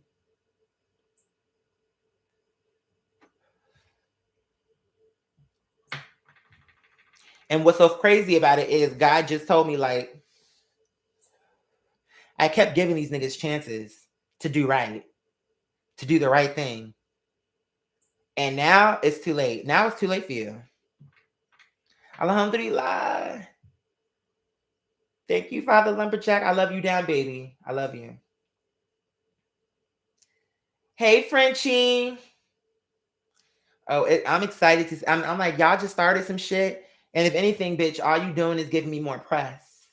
And what's so crazy about it is God just told me, like, I kept giving these niggas chances to do right, to do the right thing. And now it's too late. Now it's too late for you. Alhamdulillah. Thank you, Father Lumberjack. I love you down, baby. I love you. Hey, Frenchie. Oh, I'm excited to. I'm like, y'all just started some shit. And if anything, bitch, all you doing is giving me more press.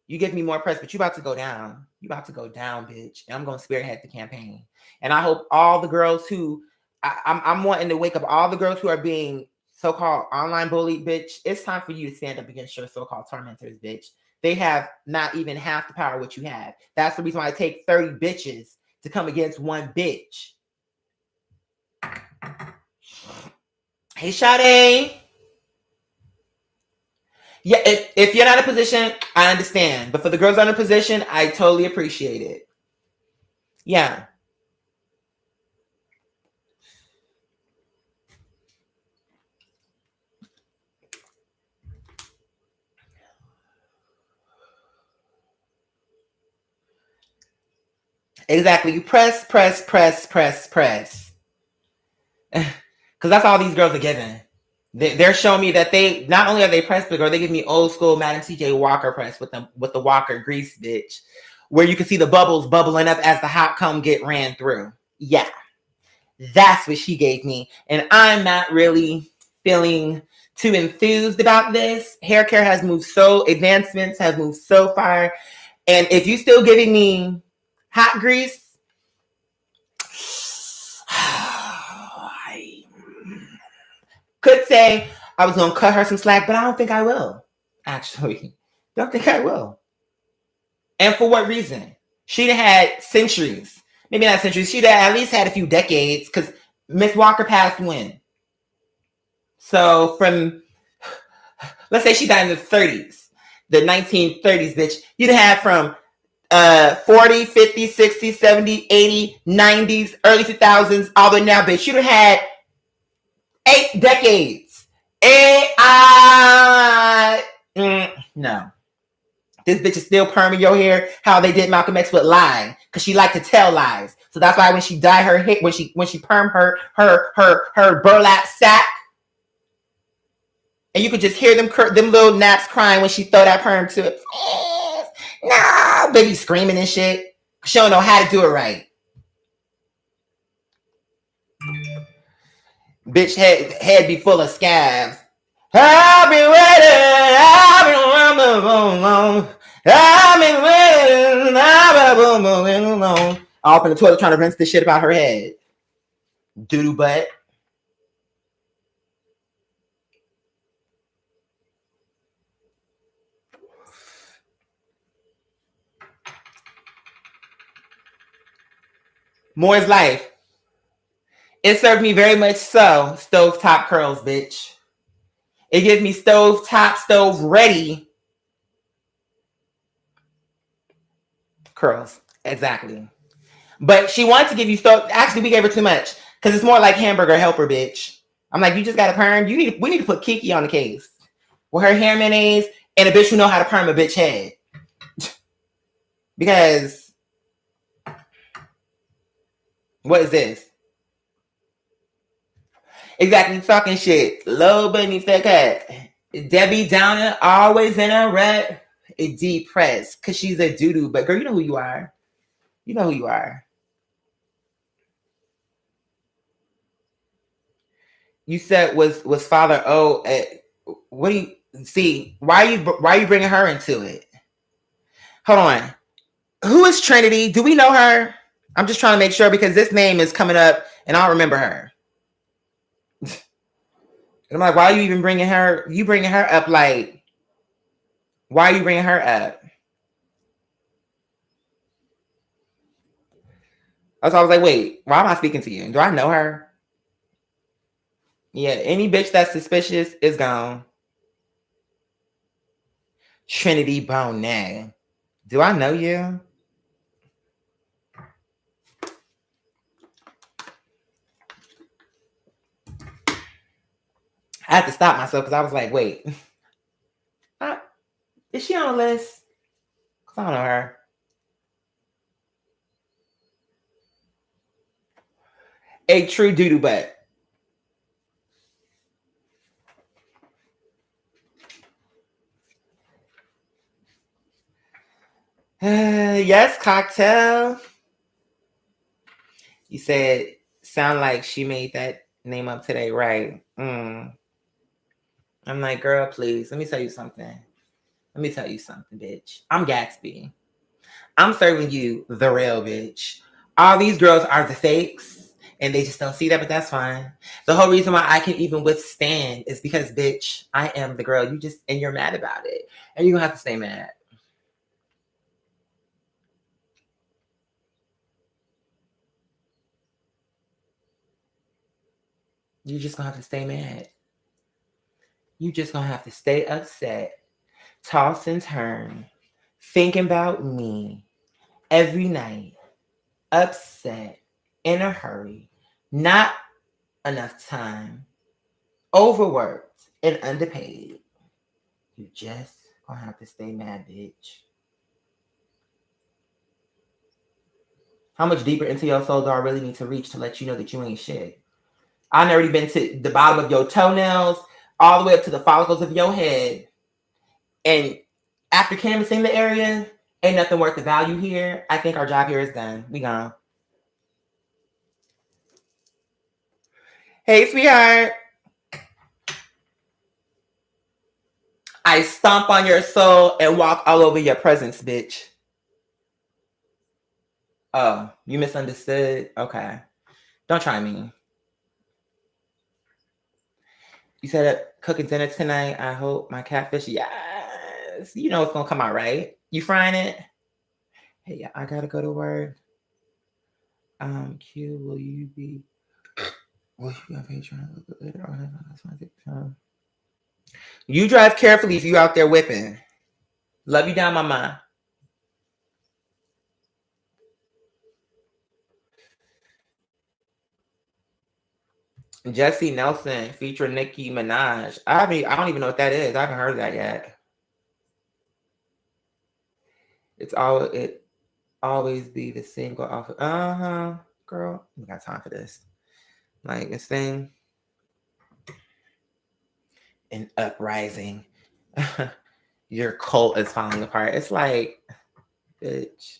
You give me more press, but you about to go down. You about to go down, bitch. And I'm going to spearhead the campaign. And I hope all the girls who, I'm wanting to wake up all the girls who are being so-called online bullied, bitch. It's time for you to stand up against your so-called tormentors, bitch. They have not even half the power what you have. That's the reason why I take 30 bitches to come against one bitch. Hey, Sade. Yeah, if you're not in a position, I understand. But for the girls in a position, I totally appreciate it. Yeah. Exactly. You press. Because that's all these girls are giving. They're showing me that they not only are they pressed, but they give me old school Madam C.J. Walker press with the Walker grease, bitch, where you can see the bubbles bubbling up as the hot comb get ran through. Yeah, that's what she gave me, and I'm not really feeling too enthused about this. Hair care has moved advancements have moved so far, and if you still giving me hot grease, I could say I was gonna cut her some slack, but I don't think I will. Actually, don't think I will. And for what reason? She'd had centuries, maybe not centuries. She'd at least had a few decades because Miss Walker passed when. So from, let's say she died in the 30s, the 1930s, bitch. You'd have from 40, 50, 60, 70, 80, 90s, early 2000s, all the way now, bitch. You'd have had 8 decades. No. This bitch is still perming your hair how they did Malcolm X with lying, because she liked to tell lies. So that's why when she dyed her hair, when she permed her burlap sack, and you could just hear them little naps crying when she throw that perm to it. No, baby screaming and shit. She don't know how to do it right. Bitch head be full of scabs. I've been waiting, I've been long. I've been waiting, I've been waiting long. All up in the toilet trying to rinse this shit about her head. Doodoo butt. More is life. It served me very much so. Stovetop curls, bitch. It gives me stove ready curls. Exactly. But she wanted to give you actually we gave her too much. Because it's more like hamburger helper, bitch. I'm like, you just got a perm. We need to put Kiki on the case. With her hair mayonnaise and a bitch who know how to perm a bitch head. Because what is this? Exactly, talking shit. Low bunny fat cat. Debbie Downer, always in a rut. Depressed. Because she's a doo-doo. But girl, you know who you are. You know who you are. You said was Father O. What do you see? Why are you bringing her into it? Hold on. Who is Trinity? Do we know her? I'm just trying to make sure because this name is coming up and I don't remember her. And I'm like, why are you even bringing her? You bringing her up like, why are you bringing her up? So I was like, wait, why am I speaking to you? Do I know her? Yeah, any bitch that's suspicious is gone. Trinity Bonet. Do I know you? I had to stop myself because I was like, wait, is she on the list? Because I don't know her. A true doo-doo butt. Yes, cocktail. You said, sound like she made that name up today, right? I'm like, girl, please, let me tell you something. Let me tell you something, bitch. I'm Gatsby. I'm serving you the real bitch. All these girls are the fakes, and they just don't see that, but that's fine. The whole reason why I can even withstand is because, bitch, I am the girl. And you're mad about it. And you're going to have to stay mad. You're just going to have to stay mad. You just going to have to stay upset, toss and turn, thinking about me every night, upset, in a hurry, not enough time, overworked, and underpaid. You just gonna have to stay mad, bitch. How much deeper into your soul do I really need to reach to let you know that you ain't shit? I've already been to the bottom of your toenails, all the way up to the follicles of your head. And after canvassing the area, ain't nothing worth the value here. I think our job here is done. We gone. Hey, sweetheart. I stomp on your soul and walk all over your presence, bitch. Oh, you misunderstood? Okay. Don't try me. You said cooking dinner tonight. I hope my catfish. Yes. You know it's gonna come out right. You frying it? Hey, yeah, I gotta go to work. Q, will you be on Patreon later on? You drive carefully if you out there whipping. Love you down, mama. Jesse Nelson featuring Nicki Minaj. I don't even know what that is. I haven't heard of that yet. It always be the single off. Girl, we got time for this. Like this thing. An uprising. Your cult is falling apart. It's like, bitch,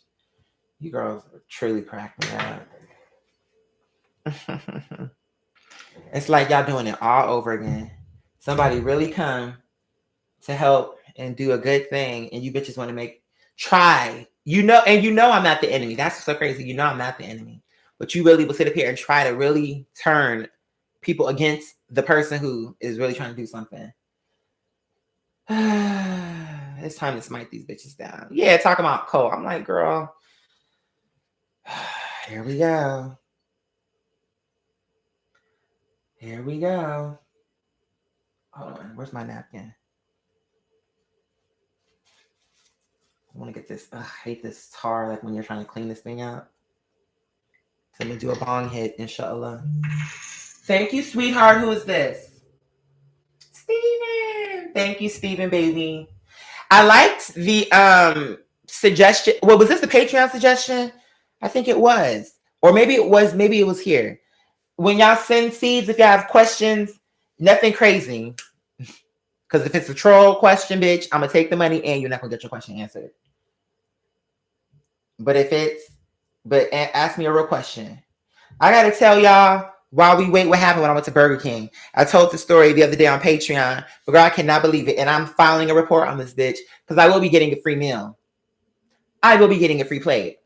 you girls truly crack me up. It's like y'all doing it all over again. Somebody really come to help and do a good thing, and you bitches want to try. You know I'm not the enemy. That's so crazy. You know I'm not the enemy. But you really will sit up here and try to really turn people against the person who is really trying to do something. It's time to smite these bitches down. Yeah, talking about Cole. I'm like, girl, here we go. Here we go. Hold on, where's my napkin? I want to get this. I hate this tar, like when you're trying to clean this thing out. So I'm gonna do a bong hit, inshallah. Thank you, sweetheart. Who is this? Steven. Thank you, Steven, baby. I liked the suggestion. Well, was this the Patreon suggestion? I think it was. Or maybe it was here. When y'all send seeds, if y'all have questions, nothing crazy. Because if it's a troll question, bitch, I'm gonna take the money and you're not gonna get your question answered. But ask me a real question. I gotta tell y'all, while we wait, what happened when I went to Burger King. I told the story the other day on Patreon, but girl, I cannot believe it. And I'm filing a report on this bitch because I will be getting a free meal. I will be getting a free plate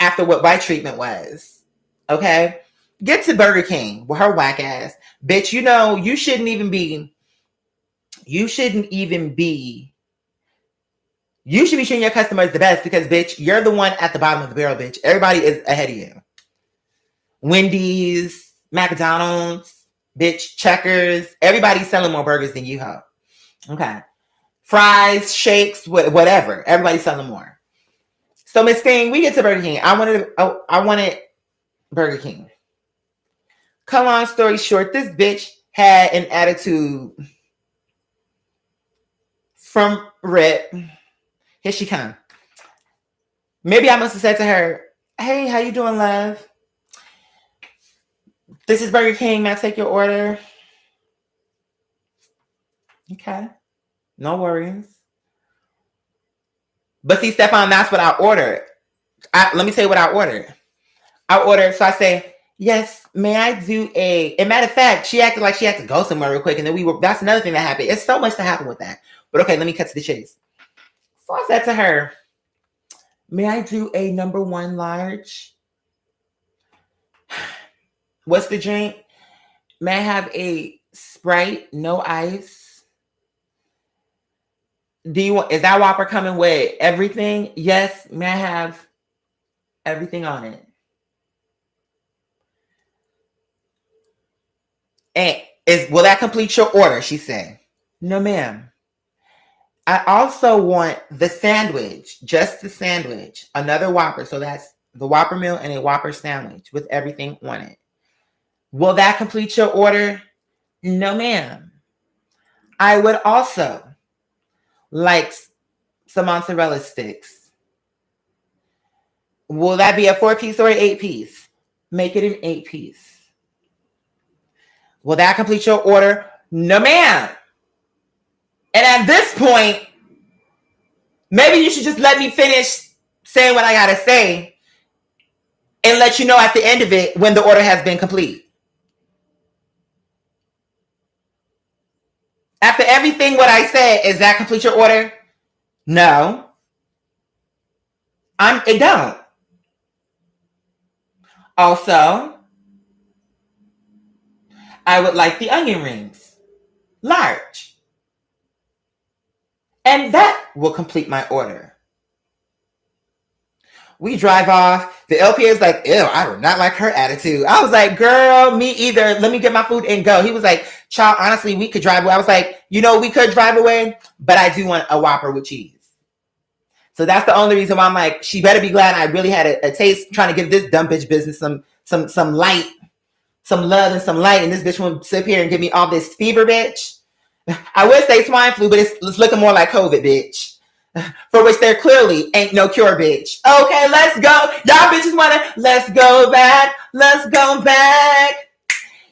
after what my treatment was. Okay? Get to Burger King with her whack ass. Bitch, you shouldn't even be. You should be treating your customers the best because, bitch, you're the one at the bottom of the barrel, bitch. Everybody is ahead of you. Wendy's, McDonald's, bitch, Checkers. Everybody's selling more burgers than you have. Okay. Fries, shakes, whatever. Everybody's selling more. So, Miss Thing, we get to Burger King. I wanted Burger King. Come on, story short, this bitch had an attitude from Rip. Here she come. Maybe I must have said to her, hey, how you doing, love? This is Burger King. May I take your order? Okay. No worries. But see, Stefan, that's what I ordered. Let me tell you what I ordered. So I say, yes, may I do and matter of fact, she acted like she had to go somewhere real quick. And then that's another thing that happened. It's so much to happen with that. But okay, let me cut to the chase. So I said to her, may I do a number 1 large? What's the drink? May I have a Sprite, no ice? Is that Whopper coming with everything? Yes. May I have everything on it? And will that complete your order? She said. No, ma'am. I also want the sandwich, just the sandwich, another Whopper. So that's the Whopper meal and a Whopper sandwich with everything on it. Will that complete your order? No, ma'am. I would also like some mozzarella sticks. Will that be a 4-piece or an 8-piece? Make it an 8-piece. Will that complete your order? No, ma'am. And at this point, maybe you should just let me finish saying what I gotta say and let you know at the end of it when the order has been complete. After everything what I said, is that complete your order? No. It don't. Also, I would like the onion rings. large. And that will complete my order. We drive off. The LPA is like, ew, I do not like her attitude. I was like, girl, me either. Let me get my food and go. He was like, child, honestly, we could drive away. I was like, we could drive away, but I do want a Whopper with cheese. So that's the only reason why I'm like, she better be glad I really had a taste trying to give this dumb bitch business some light, some love and some light. And this bitch won't sit here and give me all this fever, bitch. I would say swine flu, but it's looking more like COVID, bitch. For which there clearly ain't no cure, bitch. Okay, let's go. Y'all bitches let's go back. Let's go back.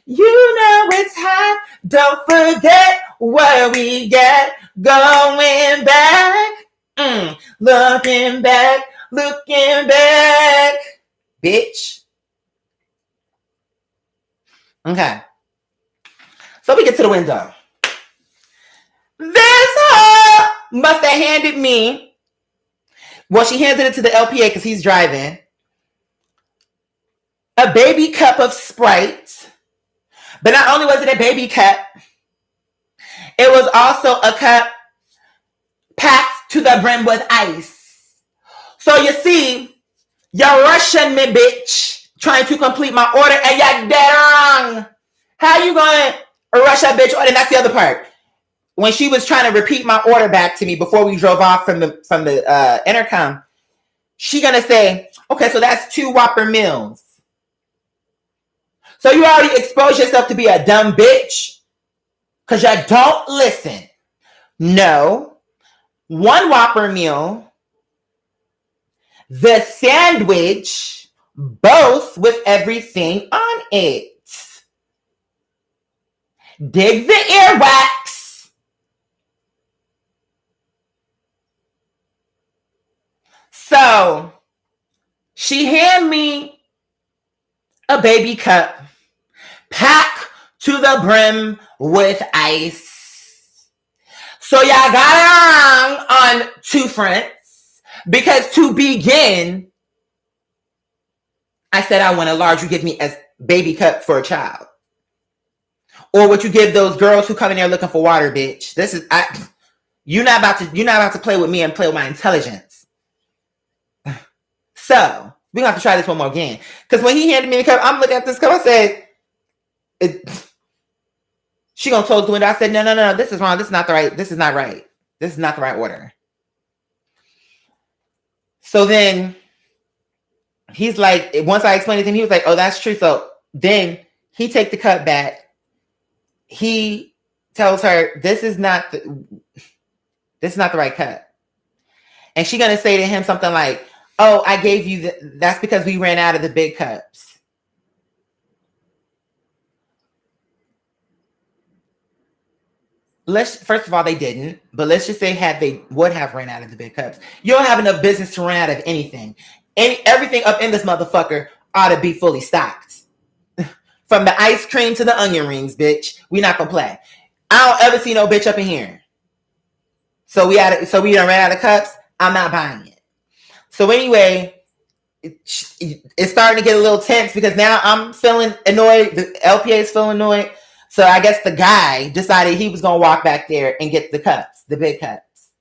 You know it's hot. Don't forget where we get going back. Looking back, bitch. Okay. So we get to the window. This hoe must have handed me, well, she handed it to the LPA because he's driving, a baby cup of Sprite. But not only was it a baby cup, it was also a cup packed to the brim with ice. So you see, you're rushing me, bitch, trying to complete my order, and you're dead wrong. How you gonna rush that bitch order? And that's the other part. When she was trying to repeat my order back to me before we drove off from the intercom, she gonna say, okay, so that's 2 Whopper meals. So you already exposed yourself to be a dumb bitch because you don't listen. No, 1 Whopper meal, the sandwich, both with everything on it. Dig the earwax. So she handed me a baby cup packed to the brim with ice. So y'all got it wrong on 2 fronts. Because to begin, I said I want a large. You give me a baby cup for a child. Or what you give those girls who come in there looking for water, bitch. You're not about to play with me and play with my intelligence. So we're gonna have to try this one more again. Because when he handed me the cup, I'm looking at this cup. I said, she gonna close the window. I said, no, this is wrong. This is not right. This is not the right order. So then he's like, once I explained it to him, he was like, oh, that's true. So then he take the cup back. He tells her, this is not the right cup. And she gonna say to him something like, oh, I gave you that's because we ran out of the big cups. First of all, they didn't, but let's just say they would have ran out of the big cups. You don't have enough business to run out of anything. Everything up in this motherfucker ought to be fully stocked. From the ice cream to the onion rings, bitch. We not gonna play. I don't ever see no bitch up in here. So we done ran out of cups. I'm not buying it. So anyway, it's starting to get a little tense because now I'm feeling annoyed. The LPA is feeling annoyed. So I guess the guy decided he was gonna walk back there and get the cups, the big cups.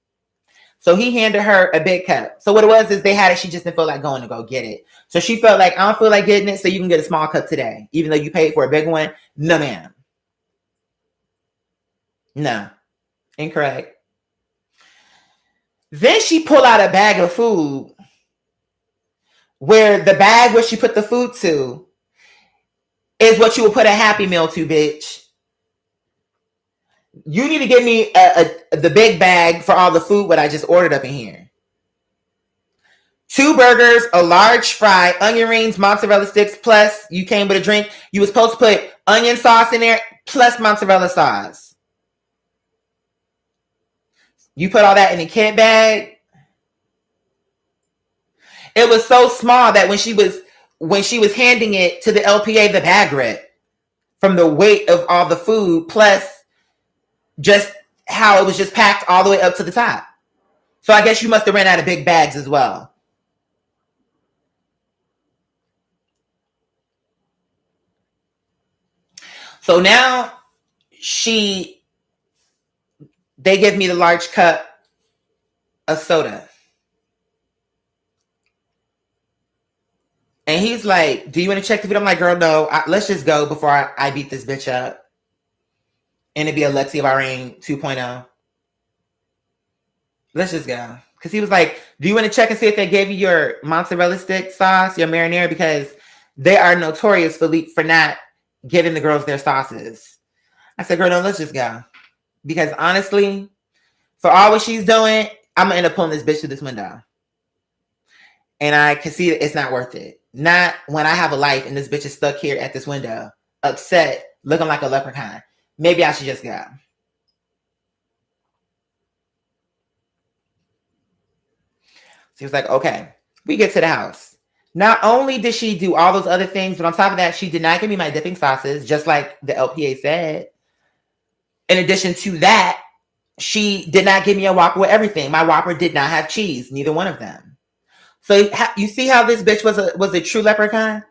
So he handed her a big cup. So what it was is they had it. She just didn't feel like going to go get it. So she felt like, I don't feel like getting it, so you can get a small cup today, even though you paid for a big one. No, ma'am. No. Incorrect. Then she pulled out a bag of food where the bag where she put the food to is what you would put a Happy Meal to, bitch. You need to give me the big bag for all the food what I just ordered up in here. 2 burgers, a large fry, onion rings, mozzarella sticks, plus you came with a drink. You were supposed to put onion sauce in there, plus mozzarella sauce. You put all that in a kit bag. It was so small that when she was handing it to the LPA, the bag ripped from the weight of all the food, plus just how it was just packed all the way up to the top. So I guess you must have ran out of big bags as well. So now she They give me the large cup of soda. And he's like, do you want to check the food? I'm like, girl, no. Let's just go before I beat this bitch up. And it'd be a Lexi Bahrain 2.0. Let's just go. Because he was like, do you want to check and see if they gave you your mozzarella stick sauce, your marinara? Because they are notorious for not giving the girls their sauces. I said, girl, no, let's just go. Because honestly, for all what she's doing, I'm going to end up pulling this bitch through this window. And I can see that it's not worth it. Not when I have a life and this bitch is stuck here at this window, upset, looking like a leprechaun. Maybe I should just go. She was like, okay, we get to the house. Not only did she do all those other things, but on top of that, she did not give me my dipping sauces, just like the LPA said. In addition to that, she did not give me a Whopper with everything. My Whopper did not have cheese, neither one of them. So you see how this bitch was a true leprechaun?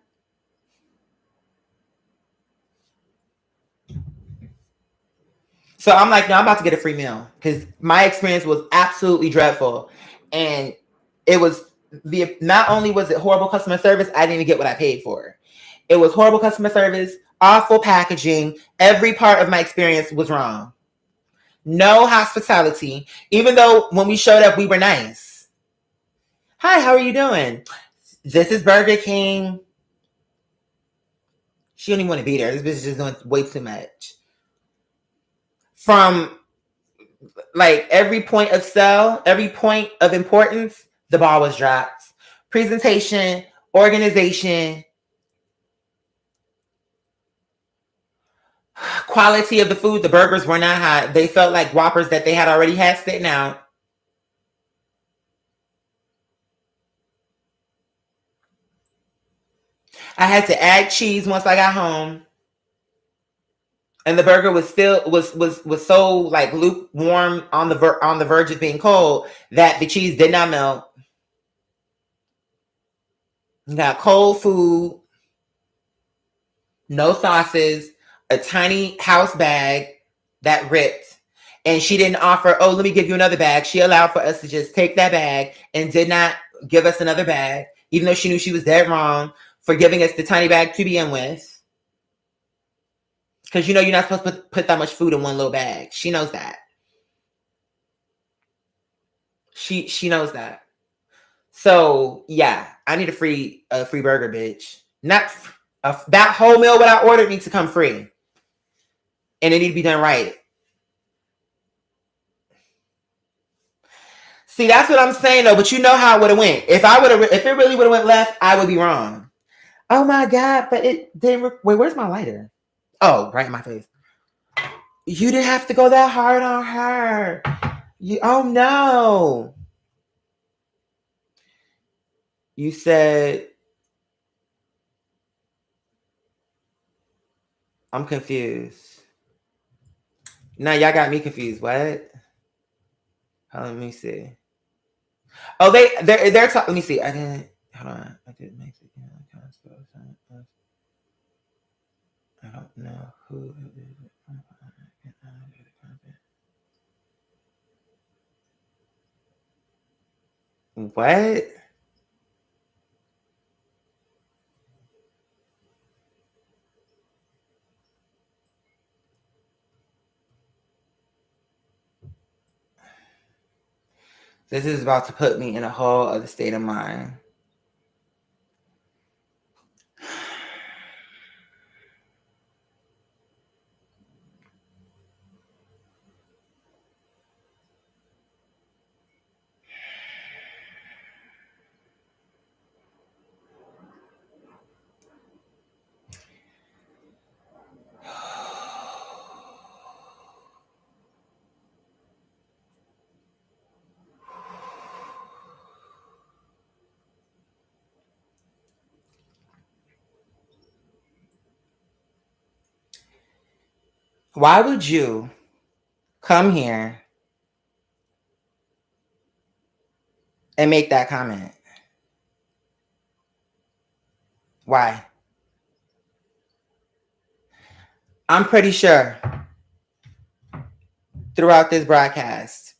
So I'm like, no, I'm about to get a free meal because my experience was absolutely dreadful. And it was not only was it horrible customer service, I didn't even get what I paid for. It was horrible customer service, awful packaging. Every part of my experience was wrong. No hospitality, even though when we showed up, we were nice. Hi, how are you doing? This is Burger King. She don't even want to be there. This bitch is just doing way too much. From like every point of sale, every point of importance, the ball was dropped. Presentation, organization, quality of the food. The burgers were not hot. They felt like Whoppers that they had already had sitting out. I had to add cheese once I got home. And the burger was still was so like lukewarm on the verge of being cold that the cheese did not melt. You got cold food, no sauces, a tiny house bag that ripped. And she didn't offer, oh, let me give you another bag. She allowed for us to just take that bag and did not give us another bag, even though she knew she was dead wrong for giving us the tiny bag to begin with. Because you know you're not supposed to put that much food in one little bag. She knows that. She knows that. So yeah, I need a free burger, bitch. Not that whole meal what I ordered needs to come free, and it need to be done right. See, that's what I'm saying though. But you know how it would have went. If it really would have went left, I would be wrong. Oh my god! But it didn't. Wait, where's my lighter? Oh, right in my face. You didn't have to go that hard on her. Oh no. You said I'm confused. Now y'all got me confused. What? Let me see. Oh, they're talking. Let me see. I didn't. Hold on. I didn't make it. I don't know who. What? This is about to put me in a whole other state of mind. Why would you come here and make that comment? Why? I'm pretty sure throughout this broadcast,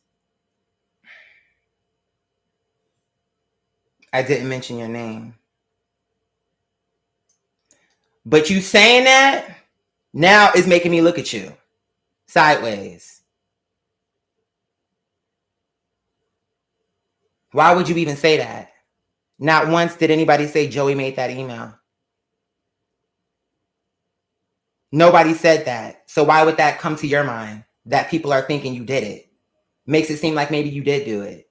I didn't mention your name. But you saying that now is making me look at you sideways. Why would you even say that? Not once did anybody say Joey made that email. Nobody said that. So why would that come to your mind? That people are thinking you did it. Makes it seem like maybe you did do it.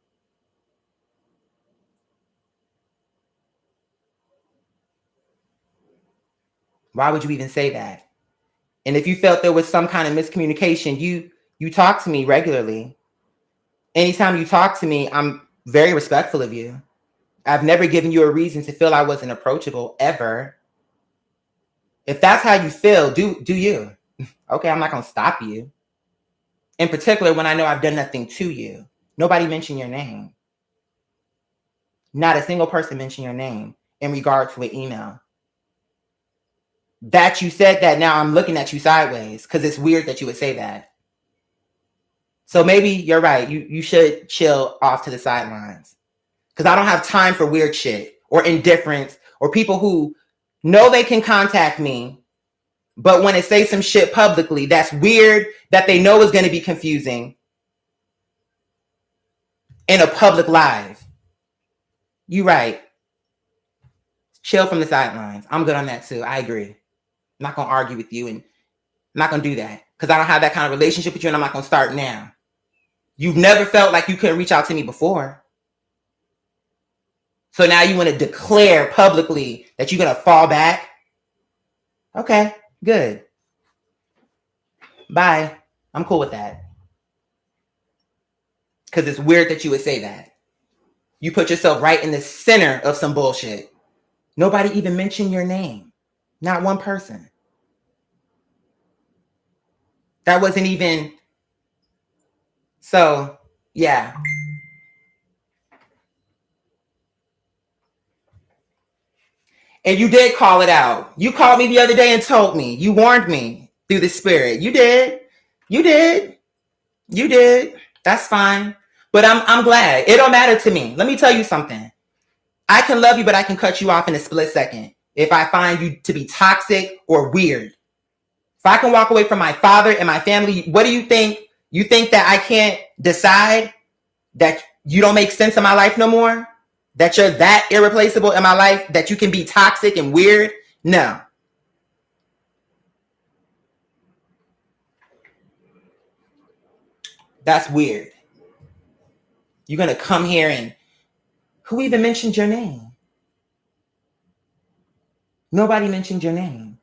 Why would you even say that? And if you felt there was some kind of miscommunication, you talk to me regularly. Anytime you talk to me, I'm very respectful of you. I've never given you a reason to feel I wasn't approachable, ever. If that's how you feel, do you. Okay, I'm not going to stop you. In particular, when I know I've done nothing to you. Nobody mentioned your name. Not a single person mentioned your name in regard to an email. That you said that, now I'm looking at you sideways because it's weird that you would say that. So maybe you're right. You should chill off to the sidelines. Because I don't have time for weird shit or indifference or people who know they can contact me, but when they say some shit publicly that's weird, that they know is going to be confusing in a public live. You right. Chill from the sidelines. I'm good on that too. I agree. I'm not going to argue with you, and I'm not going to do that because I don't have that kind of relationship with you, and I'm not going to start now. You've never felt like you couldn't reach out to me before. So now you want to declare publicly that you're going to fall back? Okay, good. Bye. I'm cool with that. Because it's weird that you would say that. You put yourself right in the center of some bullshit. Nobody even mentioned your name. Not one person. That wasn't even... So, yeah. And you did call it out. You called me the other day and told me. You warned me through the spirit. You did. You did. You did. That's fine. But I'm glad. It don't matter to me. Let me tell you something. I can love you, but I can cut you off in a split second if I find you to be toxic or weird. If I can walk away from my father and my family, what do you think? You think that I can't decide that you don't make sense in my life no more? That you're that irreplaceable in my life that you can be toxic and weird? No. That's weird. You're going to come here and who even mentioned your name? Nobody mentioned your name.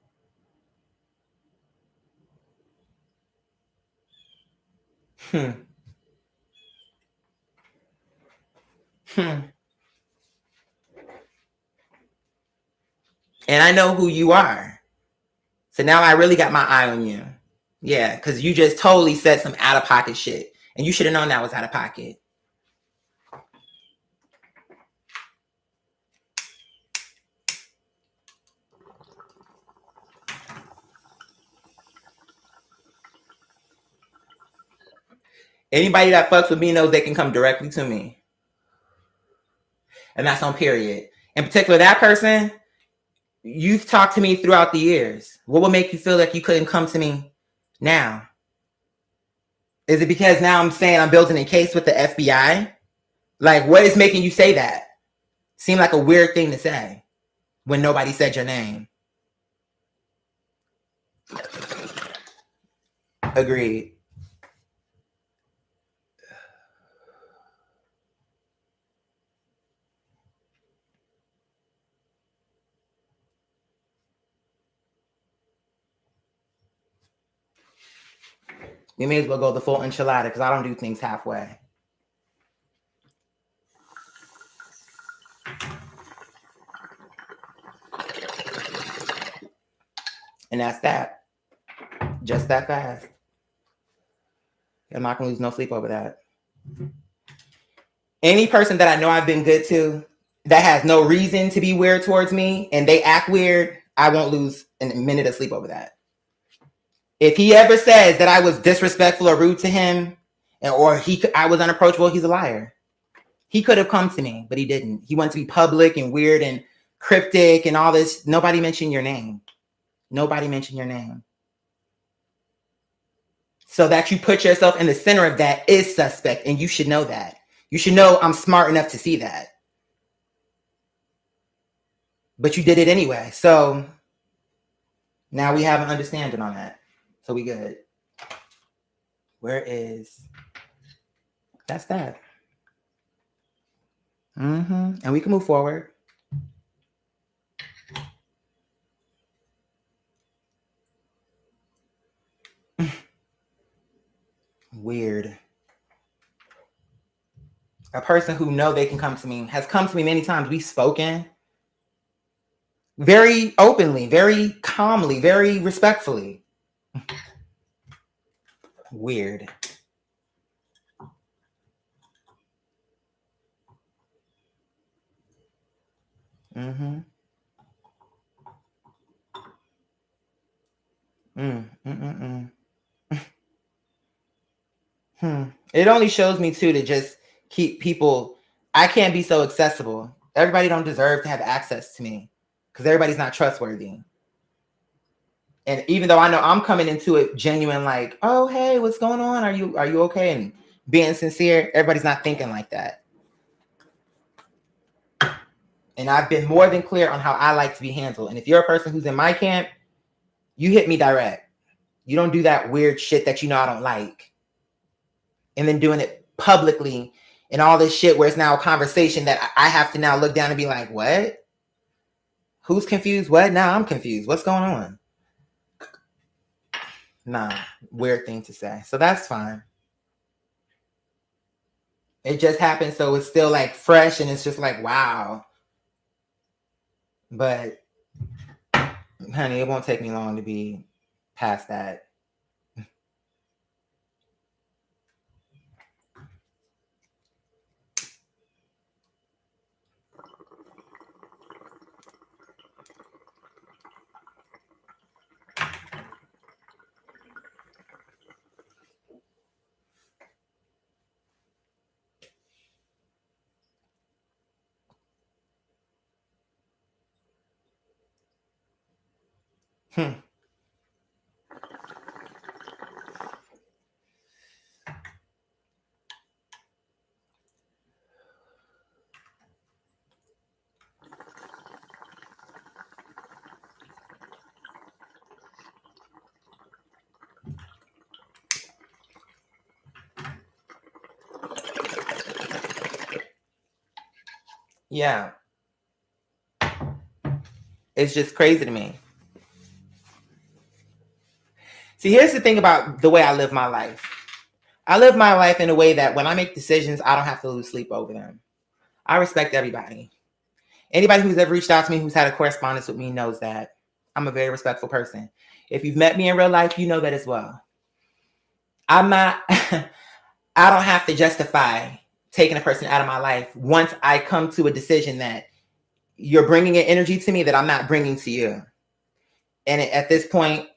And I know who you are. So now I really got my eye on you. Yeah, because you just totally said some out-of-pocket shit. And you should have known that was out of pocket. Anybody that fucks with me knows they can come directly to me. And that's on period. In particular, that person, you've talked to me throughout the years. What would make you feel like you couldn't come to me now? Is it because now I'm saying I'm building a case with the FBI? Like, what is making you say that? Seemed like a weird thing to say when nobody said your name. Agreed. We may as well go the full enchilada because I don't do things halfway. And that's that. Just that fast. I'm not going to lose no sleep over that. Any person that I know I've been good to that has no reason to be weird towards me and they act weird, I won't lose a minute of sleep over that. If he ever says that I was disrespectful or rude to him, or I was unapproachable, he's a liar. He could have come to me, but he didn't. He wanted to be public and weird and cryptic and all this. Nobody mentioned your name. Nobody mentioned your name. So that you put yourself in the center of that is suspect, and you should know that. You should know I'm smart enough to see that. But you did it anyway. So now we have an understanding on that. So we good. Where is... That's that. And we can move forward. Weird. A person who know they can come to me has come to me many times. We've spoken very openly, very calmly, very respectfully. Weird. It only shows me too to just keep people. I can't be so accessible. Everybody don't deserve to have access to me because everybody's not trustworthy. And even though I know I'm coming into it genuine, like, oh hey, what's going on? Are you okay? And being sincere, everybody's not thinking like that. And I've been more than clear on how I like to be handled. And if you're a person who's in my camp, you hit me direct. You don't do that weird shit that you know I don't like. And then doing it publicly and all this shit where it's now a conversation that I have to now look down and be like, what? Who's confused? What? Now I'm confused. What's going on? Nah, weird thing to say. So that's fine. It just happened, so it's still like fresh and it's just like, wow. But honey, it won't take me long to be past that. Yeah. It's just crazy to me. See, here's the thing about the way I live my life. I live my life in a way that when I make decisions, I don't have to lose sleep over them. I respect everybody. Anybody who's ever reached out to me, who's had a correspondence with me, knows that I'm a very respectful person. If you've met me in real life, you know that as well. I'm not, I don't have to justify taking a person out of my life once I come to a decision that you're bringing an energy to me that I'm not bringing to you. And at this point,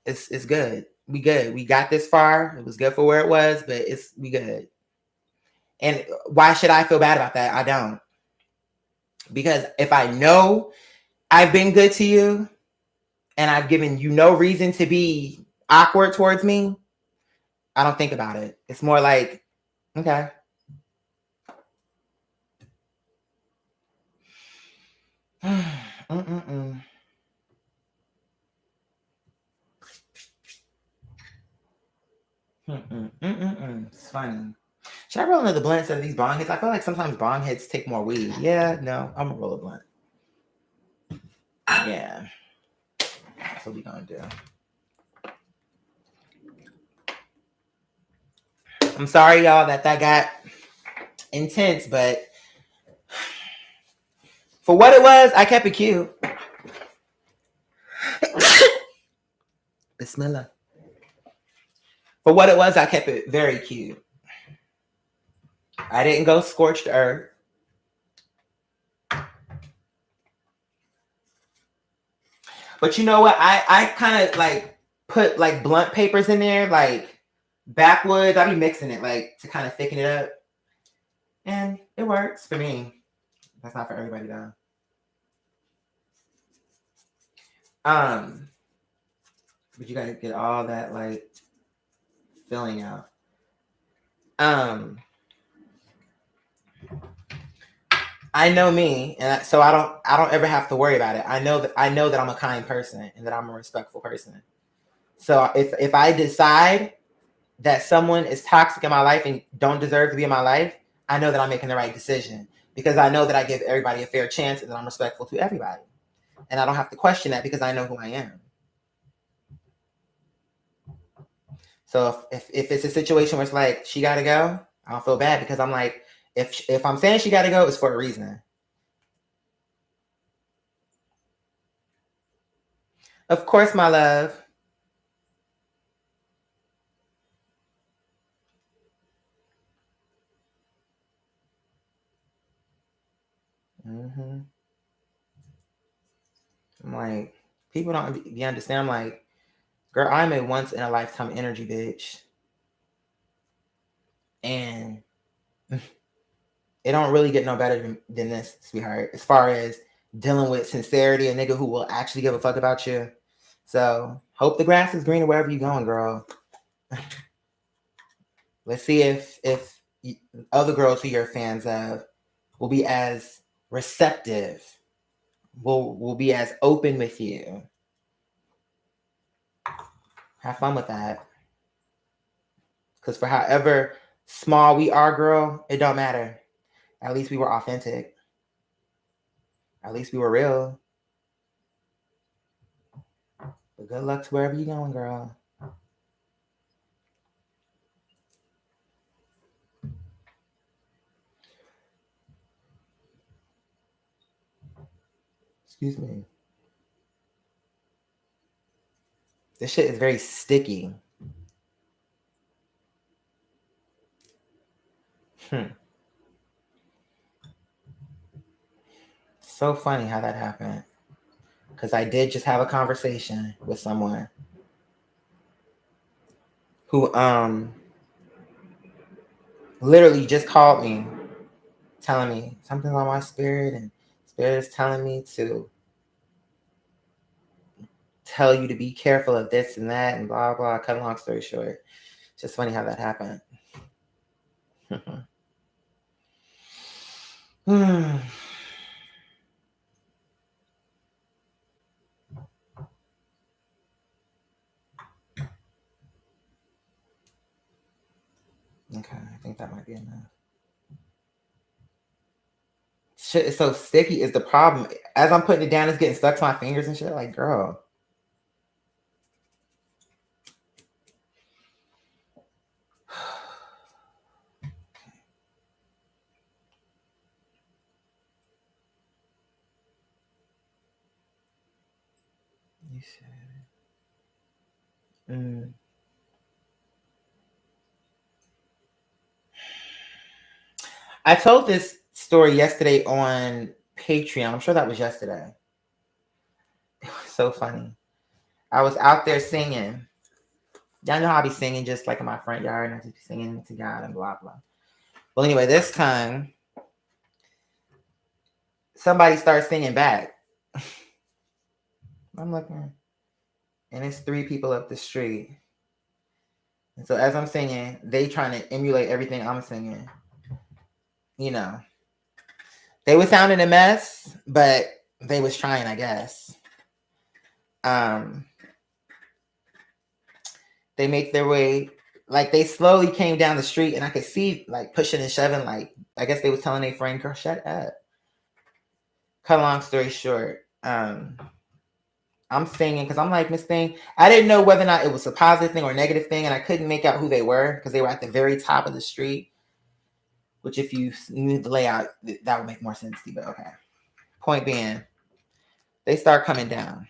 it's good. We good. We got this far. It was good for where it was, but we good. And why should I feel bad about that? I don't. Because if I know I've been good to you and I've given you no reason to be awkward towards me, I don't think about it. It's more like, okay. It's funny. Should I roll another blunt instead of these bong hits? I feel like sometimes bong hits take more weed. Yeah, no, I'm gonna roll a blunt. Yeah, that's what we gonna do. I'm sorry, y'all, that got intense, but for what it was, I kept it cute. Bismillah. For what it was, I kept it very cute. I didn't go scorched earth. But you know what? I kind of like put like blunt papers in there, like backwoods. I be mixing it like to kind of thicken it up. And it works for me. That's not for everybody though. But you gotta get all that like filling out. I know me, and so I don't ever have to worry about it. I know that I'm a kind person and that I'm a respectful person. So if I decide that someone is toxic in my life and don't deserve to be in my life, I know that I'm making the right decision because I know that I give everybody a fair chance and that I'm respectful to everybody. And I don't have to question that because I know who I am. So if it's a situation where it's like, she got to go, I don't feel bad because I'm like, if I'm saying she got to go, it's for a reason. Of course, my love. Mm-hmm. I'm like, people don't be understand. I'm like, girl, I'm a once in a lifetime energy bitch. And it don't really get no better than this, sweetheart, as far as dealing with sincerity, a nigga who will actually give a fuck about you. So hope the grass is greener wherever you're going, girl. Let's see if other girls who you're fans of will be as receptive, will be as open with you. Have fun with that. Because for however small we are, girl, it don't matter. At least we were authentic. At least we were real. But good luck to wherever you're going, girl. Excuse me. This shit is very sticky. So funny how that happened. Because I did just have a conversation with someone who literally just called me telling me something's on my spirit and spirit is telling me to tell you to be careful of this and that and blah blah. Cut a long story short. It's just funny how that happened. Okay, I think that might be enough. Shit is so sticky is the problem. As I'm putting it down, it's getting stuck to my fingers and shit. Like, girl. You said. I told this story yesterday on Patreon. I'm sure that was yesterday. It was so funny. I was out there singing. Y'all know how I be singing just like in my front yard and I just be singing to God and blah, blah. Well, anyway, this time, somebody starts singing back. I'm looking, and it's 3 people up the street. And so as I'm singing, they trying to emulate everything I'm singing. You know, they were sounding a mess, but they was trying, I guess. They make their way, like they slowly came down the street, and I could see like pushing and shoving. Like I guess they was telling their friend, "Girl, shut up." Cut a long story short, I'm singing because I'm like, Miss Thing. I didn't know whether or not it was a positive thing or a negative thing, and I couldn't make out who they were because they were at the very top of the street. Which, if you knew the layout, that would make more sense to you. But okay. Point being, they start coming down,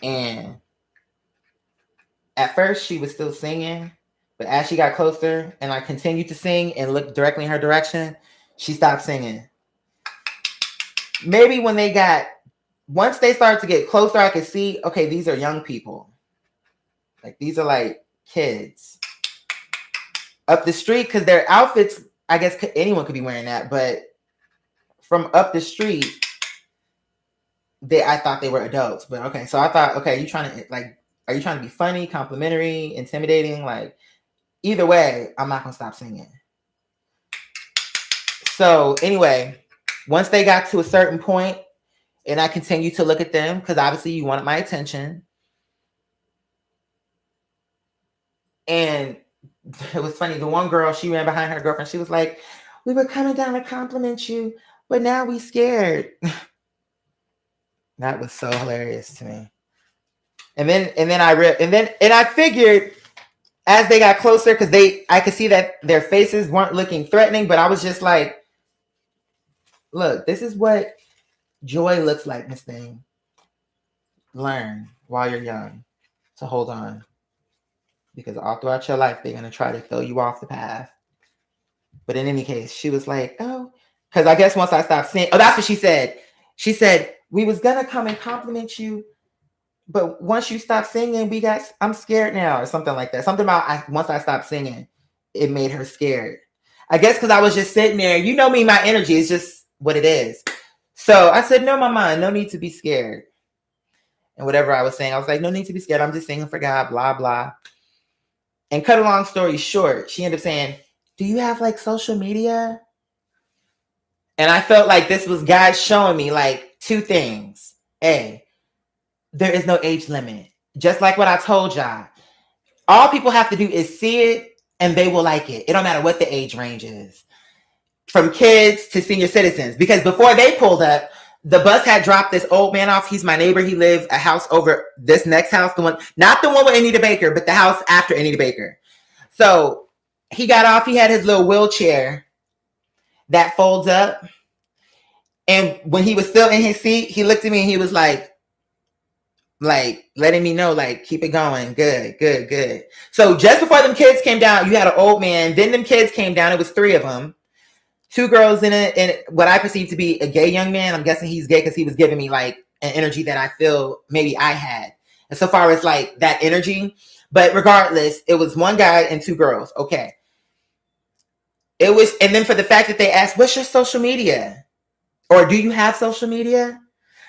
and at first she was still singing, but as she got closer and I continued to sing and looked directly in her direction, she stopped singing. Maybe when they got once they started to get closer, I could see, okay, these are young people. Like, these are like kids up the street, because their outfits, I guess anyone could be wearing that, but from up the street, I thought they were adults. But okay, so I thought, okay, are you trying to be funny, complimentary, intimidating? Like, either way, I'm not gonna stop singing. So anyway, once they got to a certain point, and I continued to look at them, because obviously you wanted my attention. And it was funny. The one girl, she ran behind her girlfriend. She was like, we were coming down to compliment you, but now we scared. That was so hilarious to me. And I figured as they got closer, because I could see that their faces weren't looking threatening, but I was just like, look, this is what joy looks like, Miss Thing. Learn while you're young to hold on. Because all throughout your life, they're going to try to throw you off the path. But in any case, she was like, oh, because I guess once I stopped singing, that's what she said. She said, we was going to come and compliment you, but once you stop singing, I'm scared now, or something like that. Something about once I stopped singing, it made her scared. I guess because I was just sitting there. You know me, my energy is just what it is. So I said, no, mama, no need to be scared. And whatever I was saying, I was like, no need to be scared. I'm just singing for God, blah, blah. And cut a long story short, she ended up saying, do you have like social media? And I felt like this was God showing me like two things. A, there is no age limit. Just like what I told y'all. All people have to do is see it and they will like it. It don't matter what the age range is. From kids to senior citizens. Because before they pulled up, the bus had dropped this old man off. He's my neighbor. He lives a house over this next house. Not the one with Anita Baker, but the house after Anita Baker. So he got off. He had his little wheelchair that folds up. And when he was still in his seat, he looked at me and he was like letting me know, like, keep it going. Good, good, good. So just before them kids came down, you had an old man. Then them kids came down. It was 3 of them. 2 girls in what I perceive to be a gay young man. I'm guessing he's gay because he was giving me like an energy that I feel maybe I had. And so far as like that energy, but regardless, it was 1 guy and 2 girls. Okay. It was, and then for the fact that they asked, what's your social media? Or do you have social media?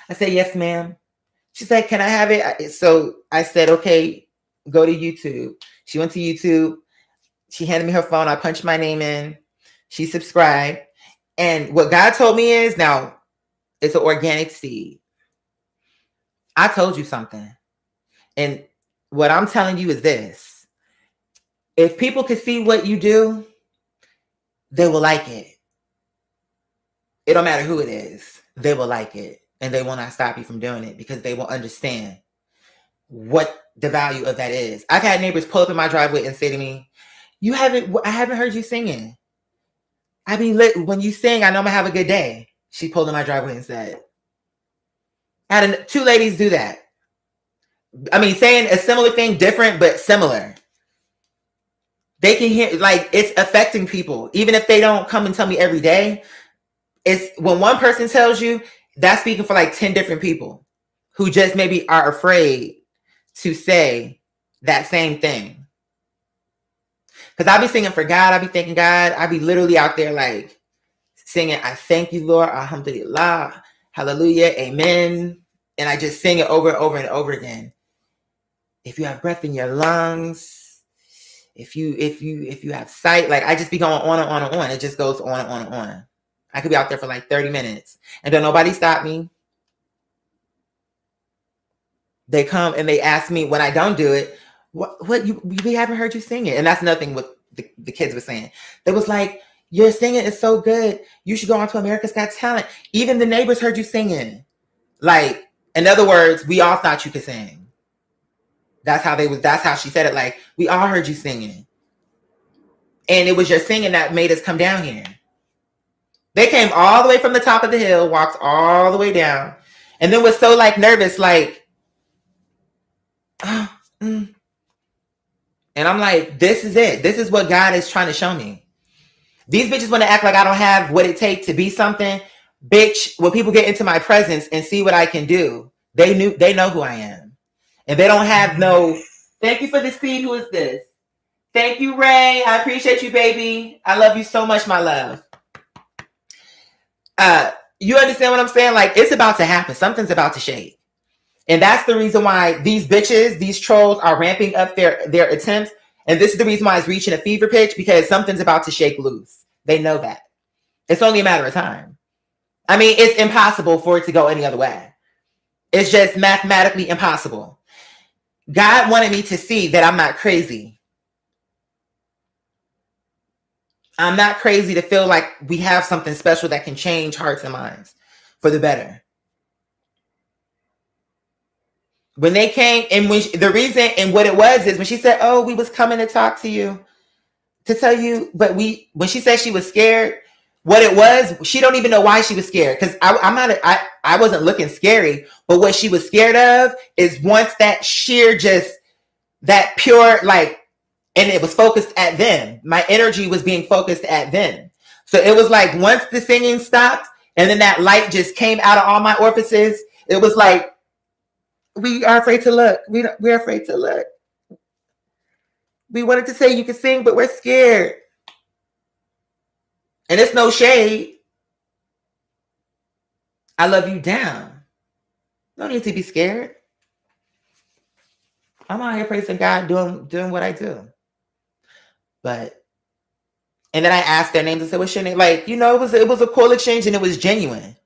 I said, yes, ma'am. She's like, can I have it? So I said, okay, go to YouTube. She went to YouTube. She handed me her phone. I punched my name in. She subscribed. And what God told me is, now, it's an organic seed. I told you something. And what I'm telling you is this. If people can see what you do, they will like it. It don't matter who it is. They will like it. And they will not stop you from doing it because they will understand what the value of that is. I've had neighbors pull up in my driveway and say to me, I haven't heard you singing. I mean, when you sing, I know I'm going to have a good day. She pulled in my driveway and said, I had 2 ladies do that. I mean, saying a similar thing, different, but similar. They can hear, like, it's affecting people. Even if they don't come and tell me every day, it's when one person tells you, that's speaking for like 10 different people who just maybe are afraid to say that same thing. Because I be singing for God. I be thanking God. I be literally out there like singing, I thank you, Lord. Alhamdulillah. Hallelujah. Amen. And I just sing it over and over and over again. If you have breath in your lungs, if you have sight, like I just be going on and on and on. It just goes on and on and on. I could be out there for like 30 minutes and don't nobody stop me. They come and they ask me when I don't do it, we haven't heard you sing it. And that's nothing what the kids were saying. They was like, your singing is so good. You should go on to America's Got Talent. Even the neighbors heard you singing. Like, in other words, we all thought you could sing. That's how she said it. Like, we all heard you singing. And it was your singing that made us come down here. They came all the way from the top of the hill, walked all the way down, and then was so like nervous, like, and I'm like, this is it. This is what God is trying to show me. These bitches want to act like I don't have what it takes to be something, Bitch, when people get into my presence and see what I can do, they know who I am. And they don't have no, thank you for the seed. Who is this? Thank you, Ray. I appreciate you, baby. I love you so much, my love. You understand what I'm saying? Like, it's about to happen. Something's about to shake. And that's the reason why these bitches, these trolls are ramping up their attempts. And this is the reason why it's reaching a fever pitch, because something's about to shake loose. They know that. It's only a matter of time. I mean, it's impossible for it to go any other way. It's just mathematically impossible. God wanted me to see that I'm not crazy. I'm not crazy to feel like we have something special that can change hearts and minds for the better. When they came, and the reason and what it was is when she said, "Oh, we was coming to talk to you, to tell you," but when she said she was scared, what it was, she don't even know why she was scared. Because I wasn't looking scary, but what she was scared of is once that sheer, just that pure, like, and it was focused at them. My energy was being focused at them. So it was like once the singing stopped, and then that light just came out of all my orifices. It was like, we are afraid to look. We're afraid to look. We wanted to say you can sing, but we're scared. And it's no shade. I love you down. No need to be scared. I'm out here praising God, doing what I do. But, and then I asked their names and said, "What's your name?" Like, it was a cool exchange, and it was genuine.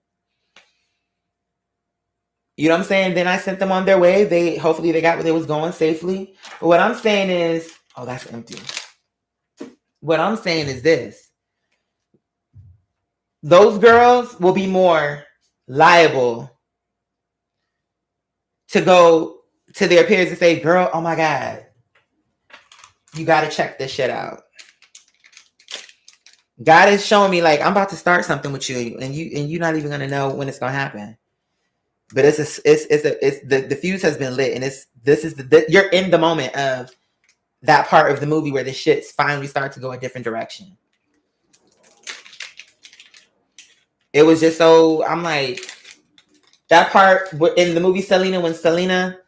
You know what I'm saying? Then I sent them on their way. Hopefully they got where they was going safely. But what I'm saying is, oh, that's empty. What I'm saying is this. Those girls will be more liable to go to their peers and say, "Girl, oh my God, you got to check this shit out." God is showing me, like, I'm about to start something with you, and you're not even gonna know when it's gonna happen. But the fuse has been lit, and you're in the moment of that part of the movie where the shits finally start to go a different direction. It was just so, I'm like, that part in the movie Selena,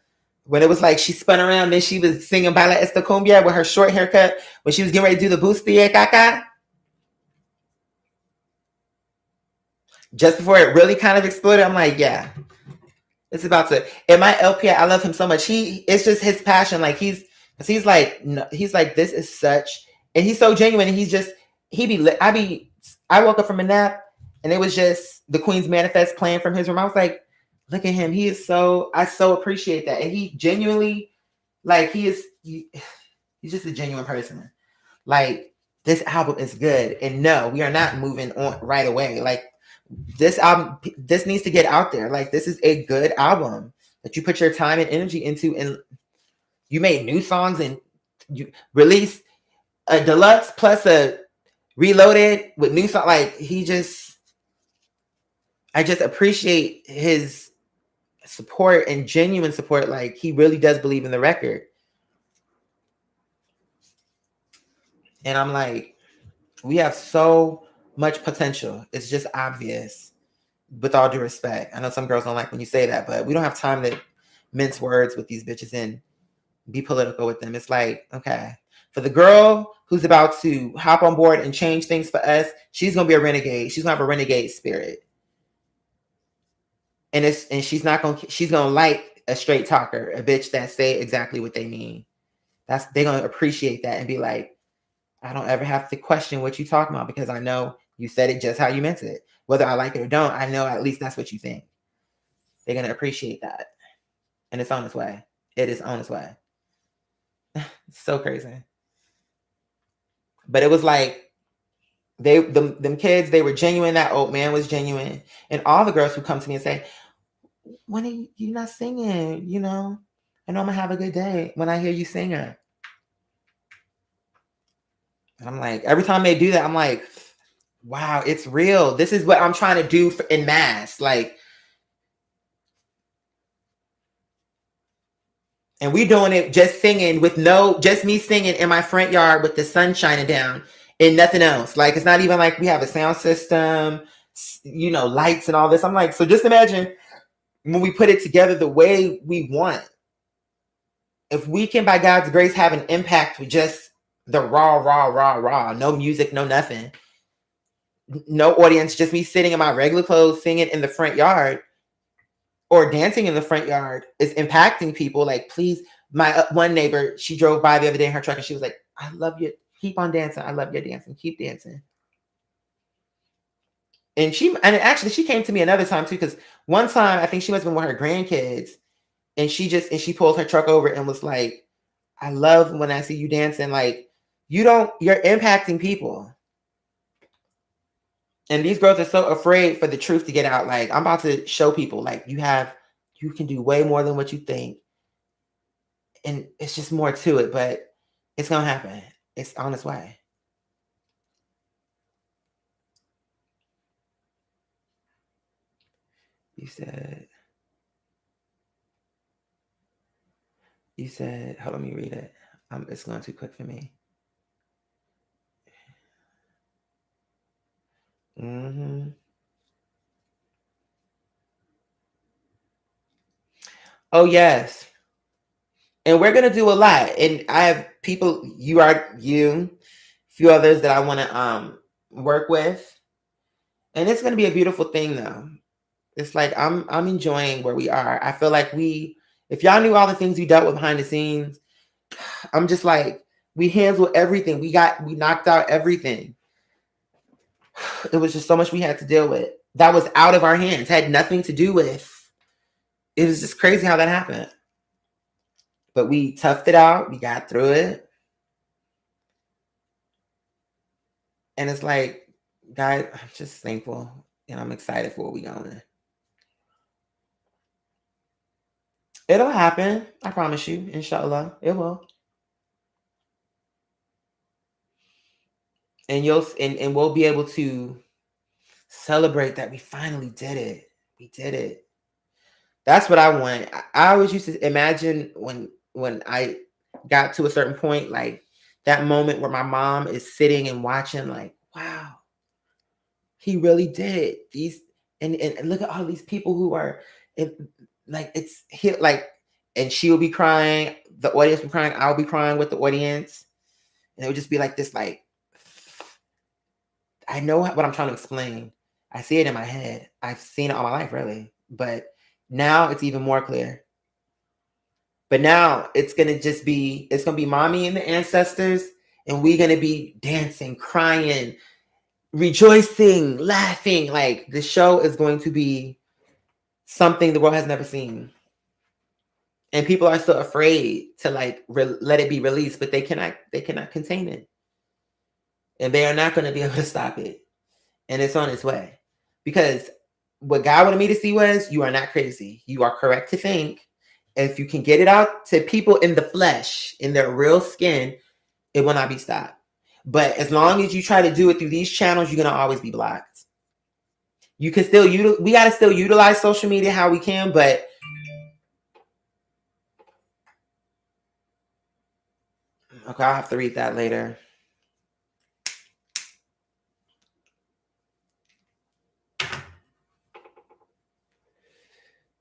when it was like she spun around, then she was singing Baila Esta Cumbia with her short haircut, when she was getting ready to do the Bustia Caca. Just before it really kind of exploded, I'm like, yeah, it's about to. And my LP, I love him so much. It's just his passion. Like he's like, no, he's like, this is such, and he's so genuine. And I woke up from a nap, and it was just the Queen's Manifest playing from his room. I was like, look at him. I so appreciate that. And he genuinely, like, he's just a genuine person. Like, this album is good. And no, we are not moving on right away. Like, this album, this needs to get out there. Like, this is a good album that you put your time and energy into, and you made new songs, and you released a deluxe plus a reloaded with new songs. Like, I just appreciate his support and genuine support. Like, he really does believe in the record. And I'm like, we have so much potential. It's just obvious, with all due respect. I know some girls don't like when you say that, but we don't have time to mince words with these bitches and be political with them. It's like, okay, for the girl who's about to hop on board and change things for us, she's going to be a renegade. She's going to have a renegade spirit. And she's going to like a straight talker, a bitch that say exactly what they mean. They're going to appreciate that and be like, I don't ever have to question what you're talking about, because I know you said it just how you meant it. Whether I like it or don't, I know at least that's what you think. They're going to appreciate that. And it's on its way. It is on its way. It's so crazy. But it was like, them kids, they were genuine. That old man was genuine. And all the girls who come to me and say, when are you not singing? I know I'm going to have a good day when I hear you singing. And I'm like, every time they do that, I'm like, wow, it's real. This is what I'm trying to do in mass. Like, and we doing it just singing with just me singing in my front yard with the sun shining down and nothing else. Like, it's not even like we have a sound system. lights and all this. I'm like, so just imagine when we put it together the way we want. If we can, by God's grace, have an impact with just the raw, no music, no nothing, no audience, just me sitting in my regular clothes, singing in the front yard or dancing in the front yard is impacting people. Like, please, my one neighbor, she drove by the other day in her truck and she was like, I love you. Keep on dancing. I love your dancing. Keep dancing. And actually she came to me another time too, because one time I think she must have been with her grandkids and she pulled her truck over and was like, I love when I see you dancing. Like, you're impacting people. And these girls are so afraid for the truth to get out. Like, I'm about to show people, like, you can do way more than what you think. And it's just more to it, but it's going to happen. It's on its way. You said, hold on, let me read it. It's going too quick for me. Mm-hmm. Oh, yes. And we're going to do a lot. And I have people, a few others that I want to work with. And it's going to be a beautiful thing, though. It's like I'm enjoying where we are. I feel like if y'all knew all the things we dealt with behind the scenes, I'm just like, we handled everything. We knocked out everything. It was just so much we had to deal with. That was out of our hands, had nothing to do with. It was just crazy how that happened. But we toughed it out. We got through it. And it's like, God, I'm just thankful. And I'm excited for where we're going. It'll happen. I promise you. Inshallah. It will. And we'll be able to celebrate that we finally did it. We did it. That's what I want. I always used to imagine when I got to a certain point, like that moment where my mom is sitting and watching, like, wow, he really did it. And look at all these people who are and she'll be crying, the audience will be crying, I'll be crying with the audience. And it would just be like this, like, I know what I'm trying to explain. I see it in my head. I've seen it all my life, really. But now it's even more clear. But now it's going to be mommy and the ancestors, and we're going to be dancing, crying, rejoicing, laughing. Like, the show is going to be something the world has never seen. And people are still afraid to let it be released, but they cannot contain it. And they are not going to be able to stop it. And it's on its way. Because what God wanted me to see was, you are not crazy. You are correct to think. If you can get it out to people in the flesh, in their real skin, it will not be stopped. But as long as you try to do it through these channels, you're going to always be blocked. You can we got to still utilize social media how we can, but okay, I'll have to read that later.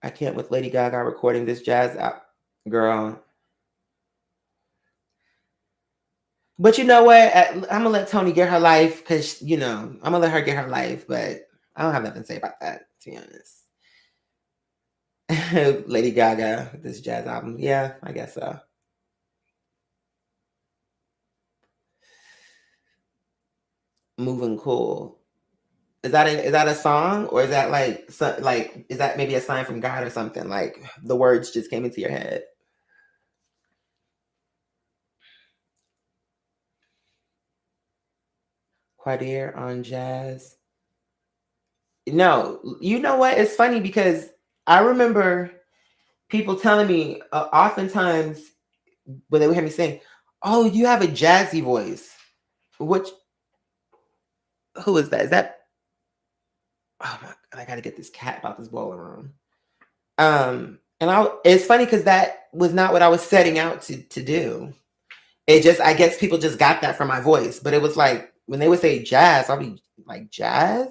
I can't with Lady Gaga recording this jazz out, girl. But you know what? I'm going to let Tony get her life because, I'm going to let her get her life. But I don't have nothing to say about that, to be honest. Lady Gaga, this jazz album. Yeah, I guess so. Moving Cool. Is that a song, or is that is that maybe a sign from God or something? Like the words just came into your head. Quadir on jazz. No, you know what? It's funny because I remember people telling me oftentimes when they would hear me sing, "Oh, you have a jazzy voice." Who is that? Is that? Oh my God! I got to get this cat about this boiler room. It's funny because that was not what I was setting out to do. I guess people just got that from my voice. But it was like when they would say jazz, I'll be like, jazz?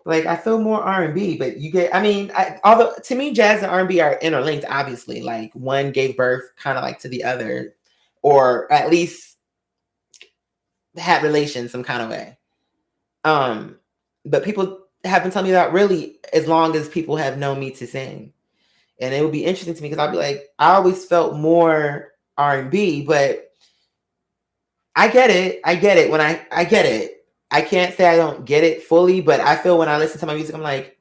Like I feel more R&B, but you get. I mean, although to me, jazz and R&B are interlinked. Obviously, like one gave birth kind of like to the other, or at least had relations some kind of way. But people have been telling me that really as long as people have known me to sing, and it would be interesting to me because I'll be like, I always felt more R&B, but I get it. I get it when I get it. I can't say I don't get it fully, but I feel when I listen to my music, I'm like,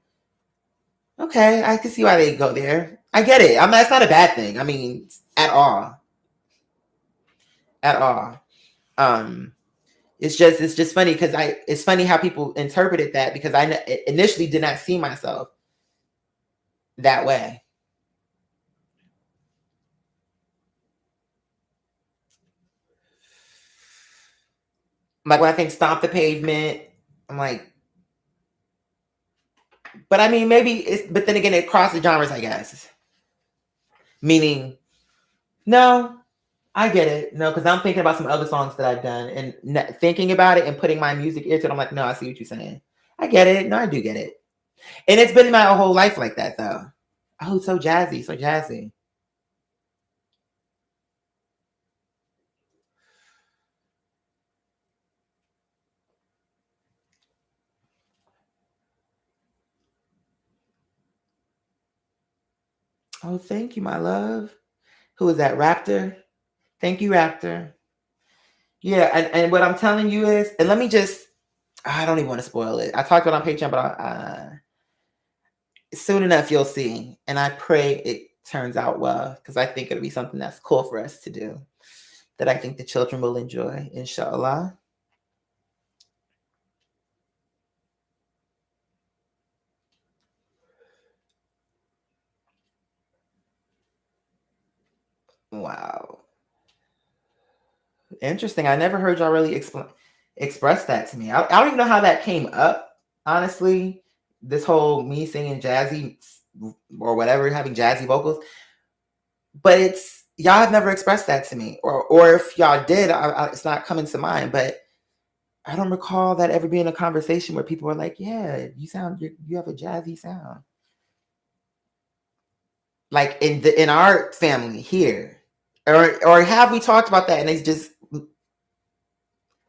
okay, I can see why they go there. I get it. I mean, that's not a bad thing. I mean, at all, at all. Um, it's just funny because it's funny how people interpreted that because I initially did not see myself that way. Like when I think stomp the pavement, I'm like, but I mean, maybe it's, but then again, it crosses genres, I guess. Meaning, no, I get it. No, because I'm thinking about some other songs that I've done and thinking about it and putting my music into it. I'm like, no, I see what you're saying. I get it. No, I do get it. And it's been my whole life like that, though. Oh, so jazzy, so jazzy. Oh, thank you, my love. Who is that, Raptor? Thank you, Raptor. Yeah, and what I'm telling you is, and let me just, I don't even want to spoil it. I talked about it on Patreon, but soon enough you'll see. And I pray it turns out well because I think it'll be something that's cool for us to do that I think the children will enjoy, inshallah. Wow. Interesting. I never heard y'all really express that to me. I don't even know how that came up, honestly. This whole me singing jazzy or whatever, having jazzy vocals. But it's y'all have never expressed that to me. Or if y'all did, it's not coming to mind. But I don't recall that ever being a conversation where people were like, yeah, you have a jazzy sound. Like in our family here. Or have we talked about that and it's just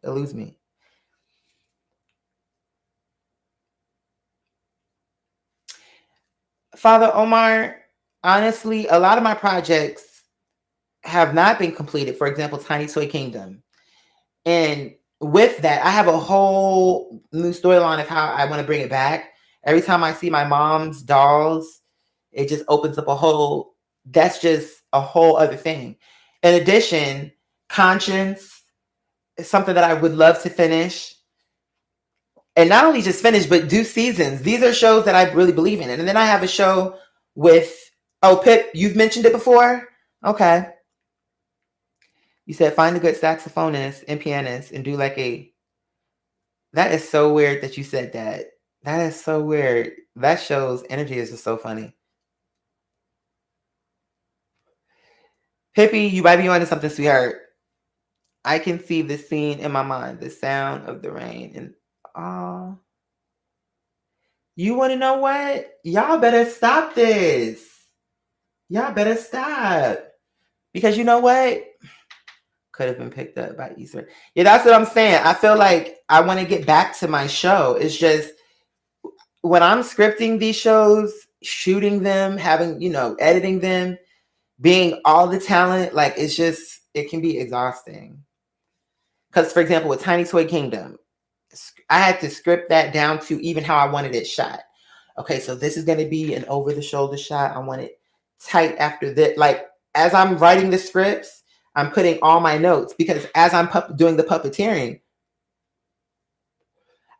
eludes me. Father Omar, honestly, a lot of my projects have not been completed. For example, Tiny Toy Kingdom. And with that, I have a whole new storyline of how I want to bring it back. Every time I see my mom's dolls, it just opens up that's just a whole other thing. In addition, Conscience is something that I would love to finish. And not only just finish, but do seasons. These are shows that I really believe in. And then I have a show with, oh, Pip, you've mentioned it before? Okay. You said find a good saxophonist and pianist and do like that is so weird that you said that. That is so weird. That show's energy is just so funny. Pippi, you might be onto something, sweetheart. I can see the scene in my mind, the sound of the rain. And you want to know what? Y'all better stop this. Y'all better stop. Because you know what? Could have been picked up by Easter. Yeah, that's what I'm saying. I feel like I want to get back to my show. It's just when I'm scripting these shows, shooting them, having, editing them, being all the talent, like it can be exhausting. Because, for example, with Tiny Toy Kingdom, I had to script that down to even how I wanted it shot. Okay, so this is going to be an over the shoulder shot. I want it tight after that. Like, as I'm writing the scripts, I'm putting all my notes because as I'm doing the puppeteering,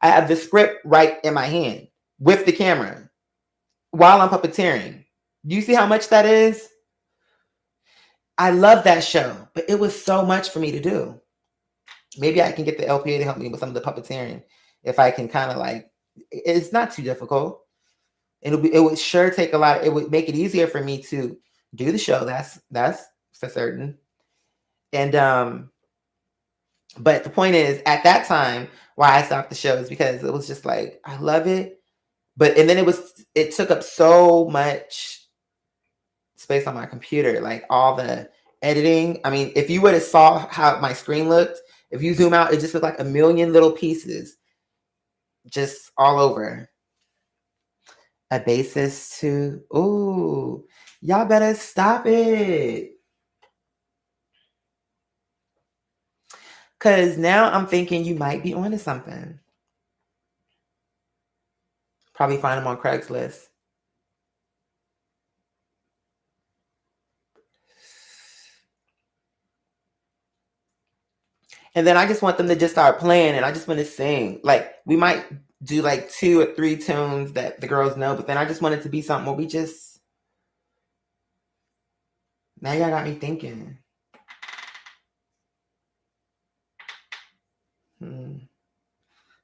I have the script right in my hand with the camera while I'm puppeteering. Do you see how much that is? I love that show, but it was so much for me to do. Maybe I can get the LPA to help me with some of the puppeteering. If I can kind of it's not too difficult. It would sure take a lot. It would make it easier for me to do the show. That's for certain. And but the point is, at that time, why I stopped the show is because it was just like I love it, and then it took up so much space on my computer, like all the editing. I mean, if you would have saw how my screen looked, if you zoom out, it just looked like a million little pieces just all over. A basis to, ooh, y'all better stop it. Because now I'm thinking you might be onto something. Probably find them on Craigslist. And then I just want them to just start playing, and I just want to sing. Like, we might do like 2 or 3 tunes that the girls know, but then I just want it to be something where we just... Now y'all got me thinking.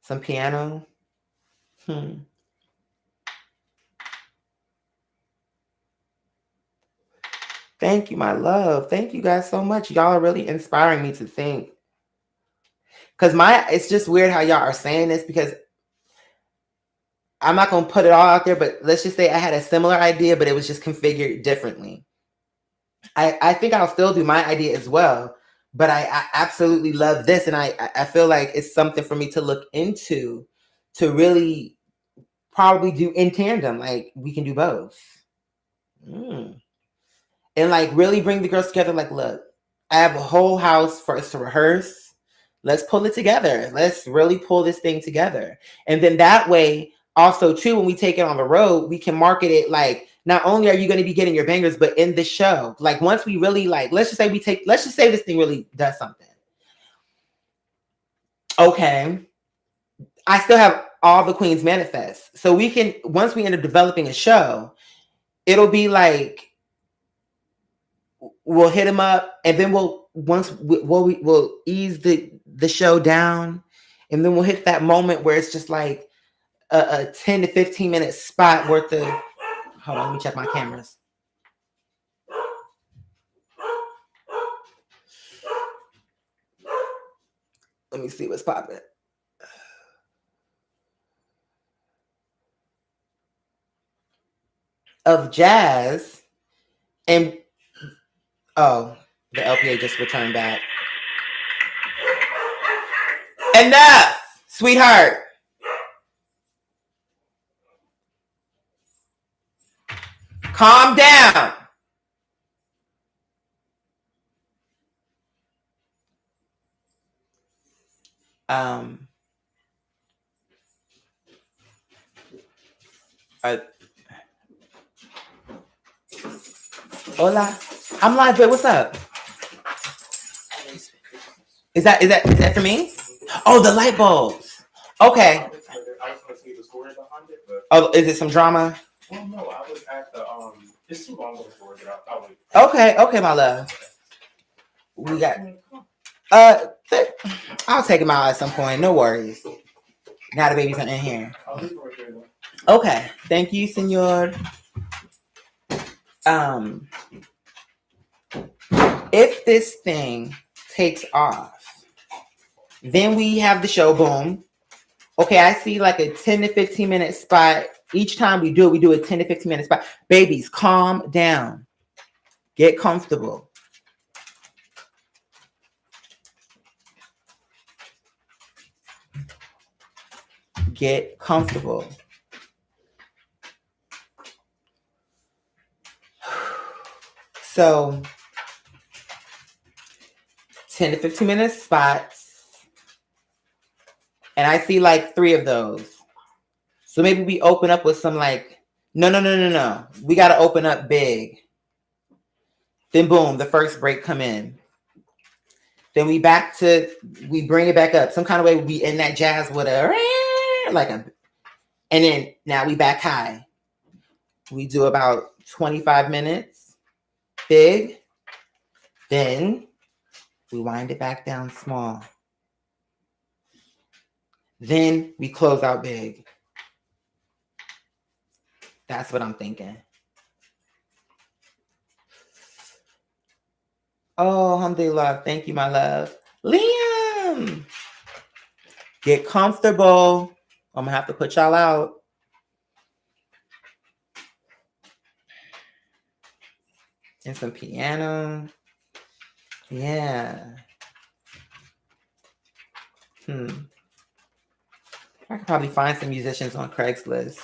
Some piano. Thank you, my love. Thank you guys so much. Y'all are really inspiring me to think. Because it's just weird how y'all are saying this, because I'm not going to put it all out there, but let's just say I had a similar idea, but it was just configured differently. I think I'll still do my idea as well, but I absolutely love this. And I feel like it's something for me to look into, to really probably do in tandem. Like, we can do both. And like really bring the girls together. Like, look, I have a whole house for us to rehearse. Let's pull it together. Let's really pull this thing together. And then that way, also too, when we take it on the road, we can market it like, not only are you going to be getting your bangers, but in the show. Like, once we really, like, let's just say this thing really does something. Okay. I still have all the queens manifest. So we can, once we end up developing a show, it'll be like, we'll hit them up, and then we'll ease the show down, and then we'll hit that moment where it's just like a 10 to 15 minute spot worth of... Hold on, let me check my cameras. Let me see what's popping. Of jazz, and oh, the LPA just returned back. Enough, sweetheart. Calm down. Hola. I'm live, but what's up? Is that for me? Oh, the light bulbs. Okay. I just want to see the story behind it. But... Oh, is it some drama? Well, no, I was at the it's too long of a story, but I'll wait. Okay, my love. We got I'll take him out at some point. No worries. Now the babies are in here. I'll leave it right there, though. Okay. Thank you, senor. If this thing takes off, then we have the show. Boom. Okay, I see like a 10 to 15 minute spot. Each time we do a 10 to 15 minute spot. Babies, calm down. Get comfortable. Get comfortable. So 10 to 15 minute spots. And I see like 3 of those. So maybe we open up with some like, no. We got to open up big. Then boom, the first break come in. Then we bring it back up. Some kind of way we in that jazz with and then now we back high. We do about 25 minutes big. Then we wind it back down small. Then we close out big. That's what I'm thinking. Oh, alhamdulillah. Thank you, my love. Liam, get comfortable. I'm going to have to put y'all out. And some piano. Yeah. I could probably find some musicians on Craigslist.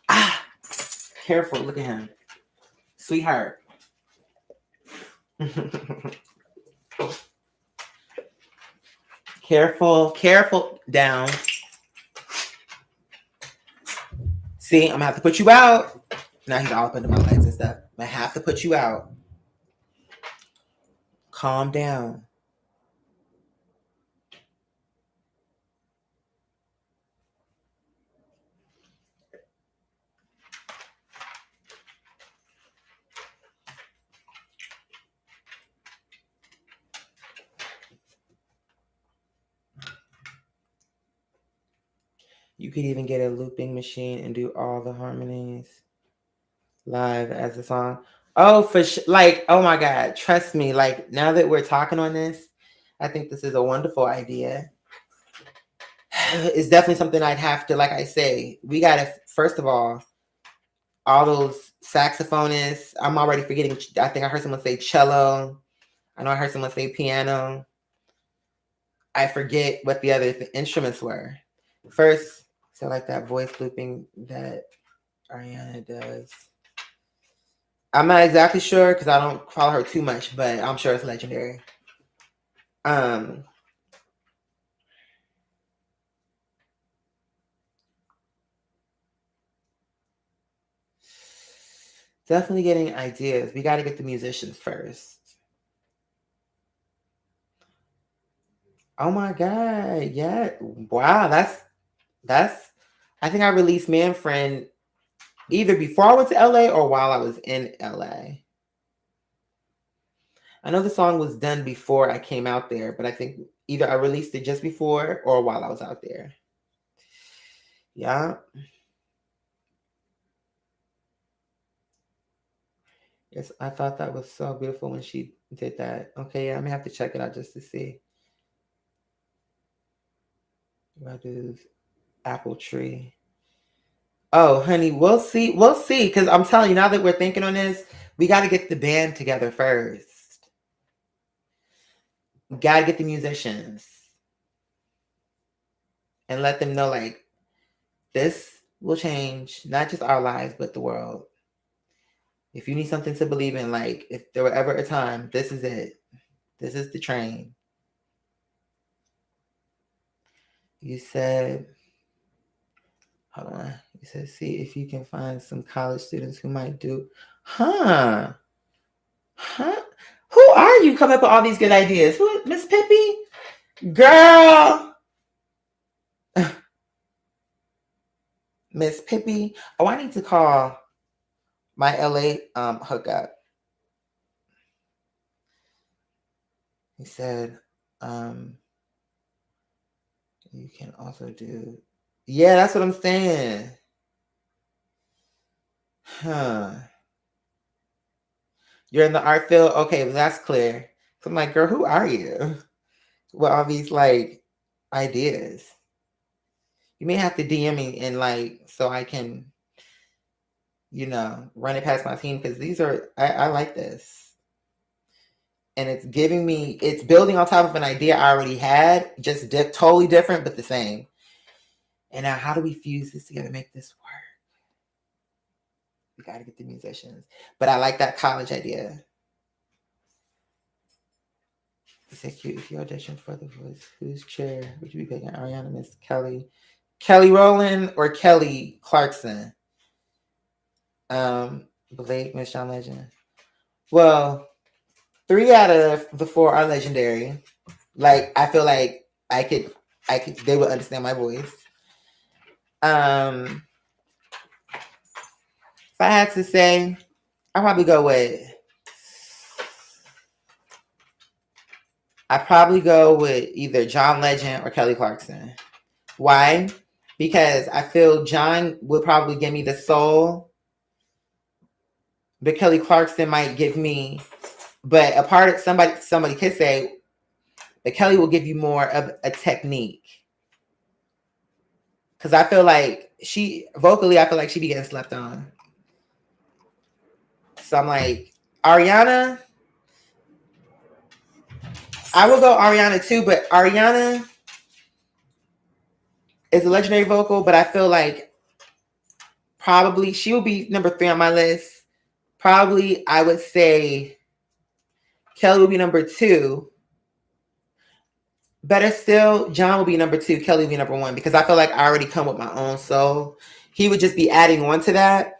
Ah, careful. Look at him. Sweetheart. Careful. Down. See, I'm gonna have to put you out. Now he's all up under my legs and stuff. I have to put you out. Calm down. You could even get a looping machine and do all the harmonies live as a song. Oh, like, oh my God, trust me. Like, now that we're talking on this, I think this is a wonderful idea. It's definitely something I'd have to, like I say, we gotta, first of all those saxophonists. I'm already forgetting. I think I heard someone say cello. I know I heard someone say piano. I forget what the other instruments were. First, so like that voice looping that Ariana does. I'm not exactly sure because I don't follow her too much, but I'm sure it's legendary. Definitely getting ideas. We got to get the musicians first. Oh my God. Yeah. Wow. That's, I think I released Man Friend either before I went to LA or while I was in LA. I know the song was done before I came out there, but I think either I released it just before or while I was out there. Yeah. Yes, I thought that was so beautiful when she did that. Okay, yeah, I'm gonna have to check it out just to see. What is Apple Tree? Oh, honey, we'll see. We'll see. Because I'm telling you, now that we're thinking on this, we got to get the band together first. We got to get the musicians and let them know, like, this will change not just our lives, but the world. If you need something to believe in, like, if there were ever a time, this is it. This is the train. You said, hold on. You said, see if you can find some college students who might do. Huh? Who are you coming up with all these good ideas? Who, Miss Pippi? Girl. Miss Pippi. Oh, I need to call my LA hookup. He said, you can also do. Yeah, that's what I'm saying. Huh. You're in the art field? Okay, well, that's clear. So I'm like, girl, who are you? With all these like ideas. You may have to DM me and like so I can, run it past my team because these are I like this. And it's giving me, it's building on top of an idea I already had, just totally different, but the same. And now how do we fuse this together, make this work? We got to get the musicians. But I like that college idea. Is it cute if you audition for The Voice? Whose chair would you be picking? Ariana, Miss Kelly? Kelly Rowland or Kelly Clarkson? Blake, Miss John Legend. Well, 3 out of the 4 are legendary. Like, I feel like I could, they would understand my voice. If I had to say, I'd probably go with either John Legend or Kelly Clarkson. Why? Because I feel John would probably give me the soul, but Kelly Clarkson might give me, but a part of somebody could say that Kelly will give you more of a technique. Because I feel like I feel like she be getting slept on. So I'm like, Ariana. I will go Ariana too, but Ariana is a legendary vocal, but I feel like probably she will be number 3 on my list. Probably I would say Kelly will be number 2. Better still, John will be number 2, Kelly will be number 1, because I feel like I already come with my own soul. He would just be adding on to that.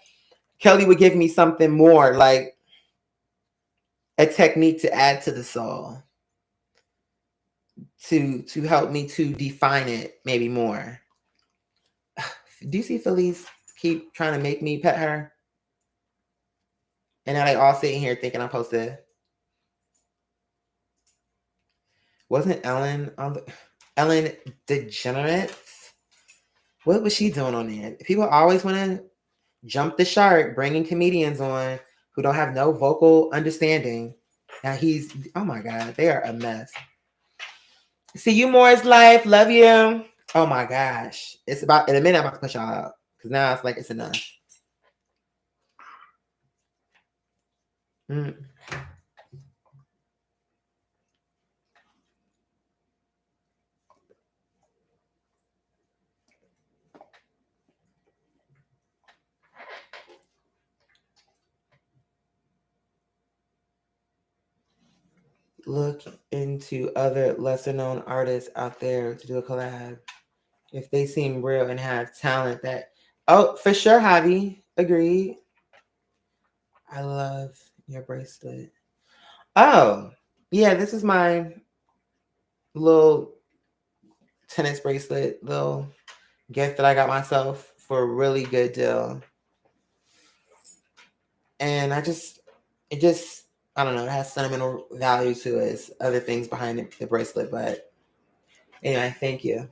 Kelly would give me something more, like a technique to add to the soul. To help me to define it maybe more. Do you see Felice keep trying to make me pet her? And now they all sitting here thinking I'm supposed to. Wasn't Ellen on the Ellen DeGeneres? What was she doing on there? People always want to jump the shark, bringing comedians on who don't have no vocal understanding. Now he's, oh my God, they are a mess. See you more is life. Love you. Oh my gosh. It's about, in a minute, I'm about to push y'all out. Because now it's like it's enough. Look into other lesser known artists out there to do a collab. If they seem real and have talent that, oh, for sure, Javi. Agreed. I love your bracelet. Oh, yeah, this is my little tennis bracelet, little gift that I got myself for a really good deal. And I don't know, it has sentimental value to it. It's other things behind the bracelet, but anyway, thank you.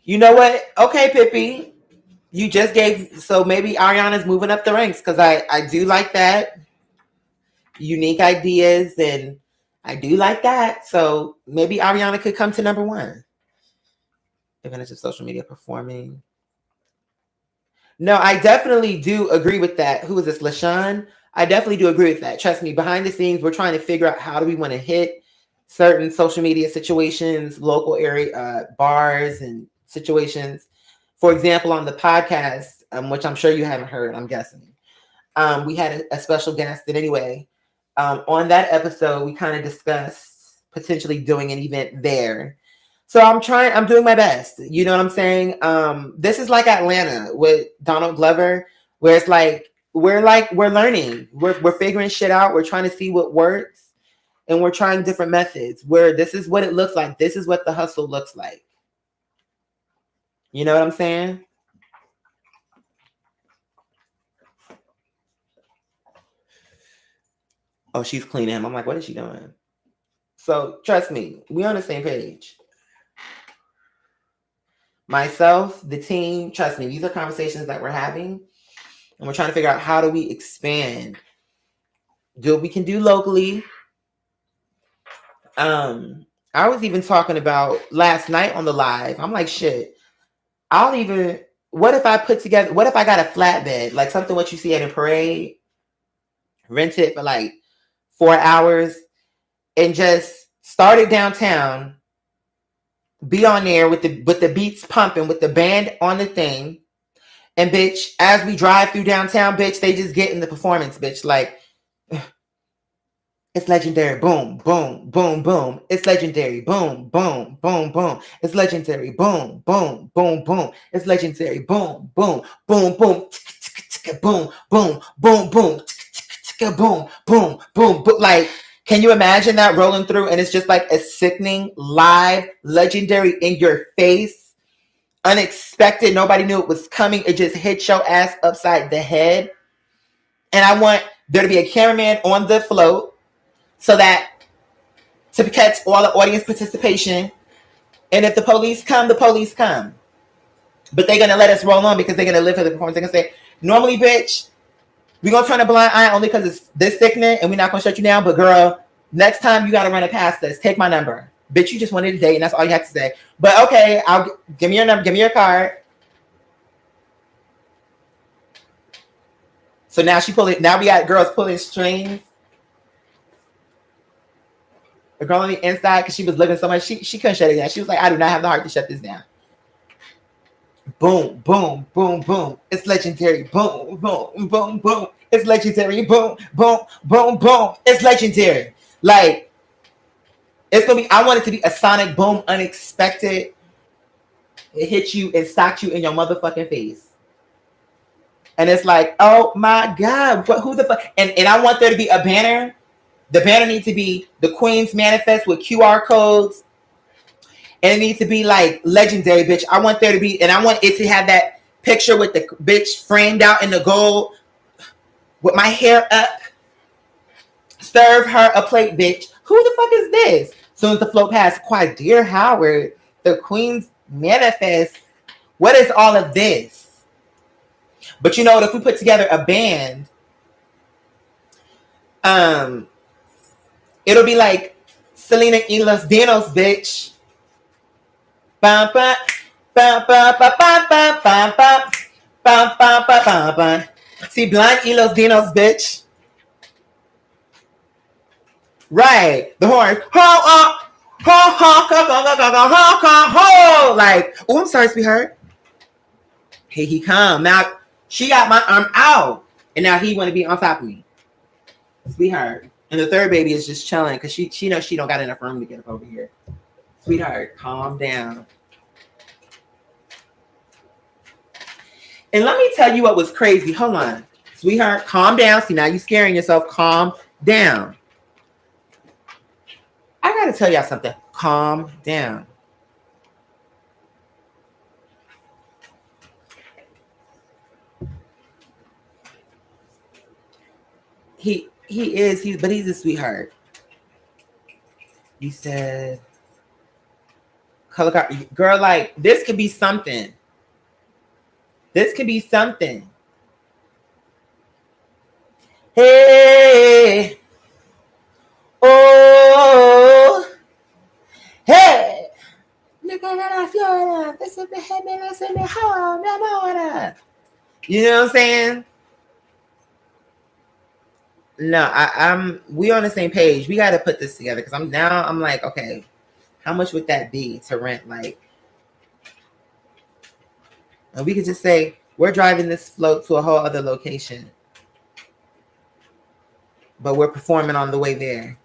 You know what? Okay, Pippi. You just gave, so maybe Ariana's moving up the ranks because I do like that. Unique ideas, and I do like that. So maybe Ariana could come to number 1. Advantage of social media performing. No, I definitely do agree with that. Who is this, LaShawn? I definitely do agree with that. Trust me, behind the scenes, we're trying to figure out how do we want to hit certain social media situations, local area bars and situations. For example, on the podcast, which I'm sure you haven't heard, I'm guessing, we had a special guest. And anyway, on that episode, we kind of discussed potentially doing an event there. So I'm doing my best. You know what I'm saying? This is like Atlanta with Donald Glover, where it's like, we're learning. We're figuring shit out. We're trying to see what works. And we're trying different methods where this is what it looks like. This is what the hustle looks like. You know what I'm saying? Oh, she's cleaning him. I'm like, what is she doing? So trust me, we on the same page. Myself, the team, trust me, these are conversations that we're having. And we're trying to figure out how do we expand. Do what we can do locally. I was even talking about last night on the live. I'm like, shit, what if I got a flatbed, like something what you see at a parade, rent it for like 4 hours and just start it downtown, be on there with the beats pumping, with the band on the thing. And bitch, as we drive through downtown, bitch, they just get in the performance, bitch. Like, it's legendary. Boom, boom, boom, boom. It's legendary. Boom, boom, boom, boom. It's legendary. Boom, boom, boom, boom. It's legendary. Boom, boom, boom, boom. Boom, boom, boom, boom. Boom, boom, boom, boom. Like, can you imagine that rolling through? And it's just like a sickening, live, legendary, in your face, unexpected. Nobody knew it was coming. It just hit your ass upside the head. And I want there to be a cameraman on the float so that to catch all the audience participation. And if the police come, the police come. But they're going to let us roll on because they're going to live for the performance. They're going to say, normally, bitch, we're going to turn a blind eye only because it's this sickening and we're not going to shut you down. But girl, next time you got to run it past us. Take my number. Bitch, you just wanted a date, and that's all you had to say. But okay, I'll give me your number, give me your card. So now she pulling. Now we got girls pulling strings. The girl on the inside, because she was living so much, she couldn't shut it down. She was like, I do not have the heart to shut this down. Boom, boom, boom, boom. It's legendary. Boom, boom, boom, boom. It's legendary. Boom, boom, boom, boom. It's legendary. Like, it's gonna be. I want it to be a sonic boom, unexpected. It hit you and socked you in your motherfucking face. And it's like, oh my God, who the fuck? And I want there to be a banner. The banner needs to be the Queen's Manifest with QR codes. And it needs to be like legendary, bitch. I want there to be, and I want it to have that picture with the bitch framed out in the gold with my hair up. Serve her a plate, bitch. Who the fuck is this? As soon as the float passed, quite dear Howard, the Queen's Manifest. What is all of this? But you know what? If we put together a band, it'll be like Selena y Los Dinos, bitch. Bum, bum, bum, bum, bum, bum, bum, bum, bum, bum, bum, bum, bum. See, blind y Los Dinos, bitch. Right, the horns. Ho, ho, ho, ho, ho, ho, ho. Like, oh, I'm sorry, sweetheart. Here he come. Now she got my arm out, and now he want to be on top of me, sweetheart. And the third baby is just chilling because she knows she don't got enough room to get up over here. Sweetheart, calm down. And let me tell you what was crazy. Hold on, sweetheart, calm down. See, now you scaring yourself. Calm down. I gotta tell y'all something. Calm down. But he's a sweetheart. You said color card, girl. Like this could be something. This could be something. Hey, oh, hey. You know what I'm saying? No, we on the same page. We got to put this together because I'm like, okay, how much would that be to rent? Like, and we could just say we're driving this float to a whole other location, but we're performing on the way there.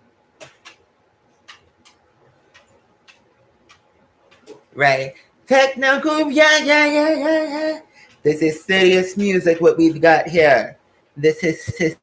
Right? Technical, yeah. This is serious music. What we've got here. This is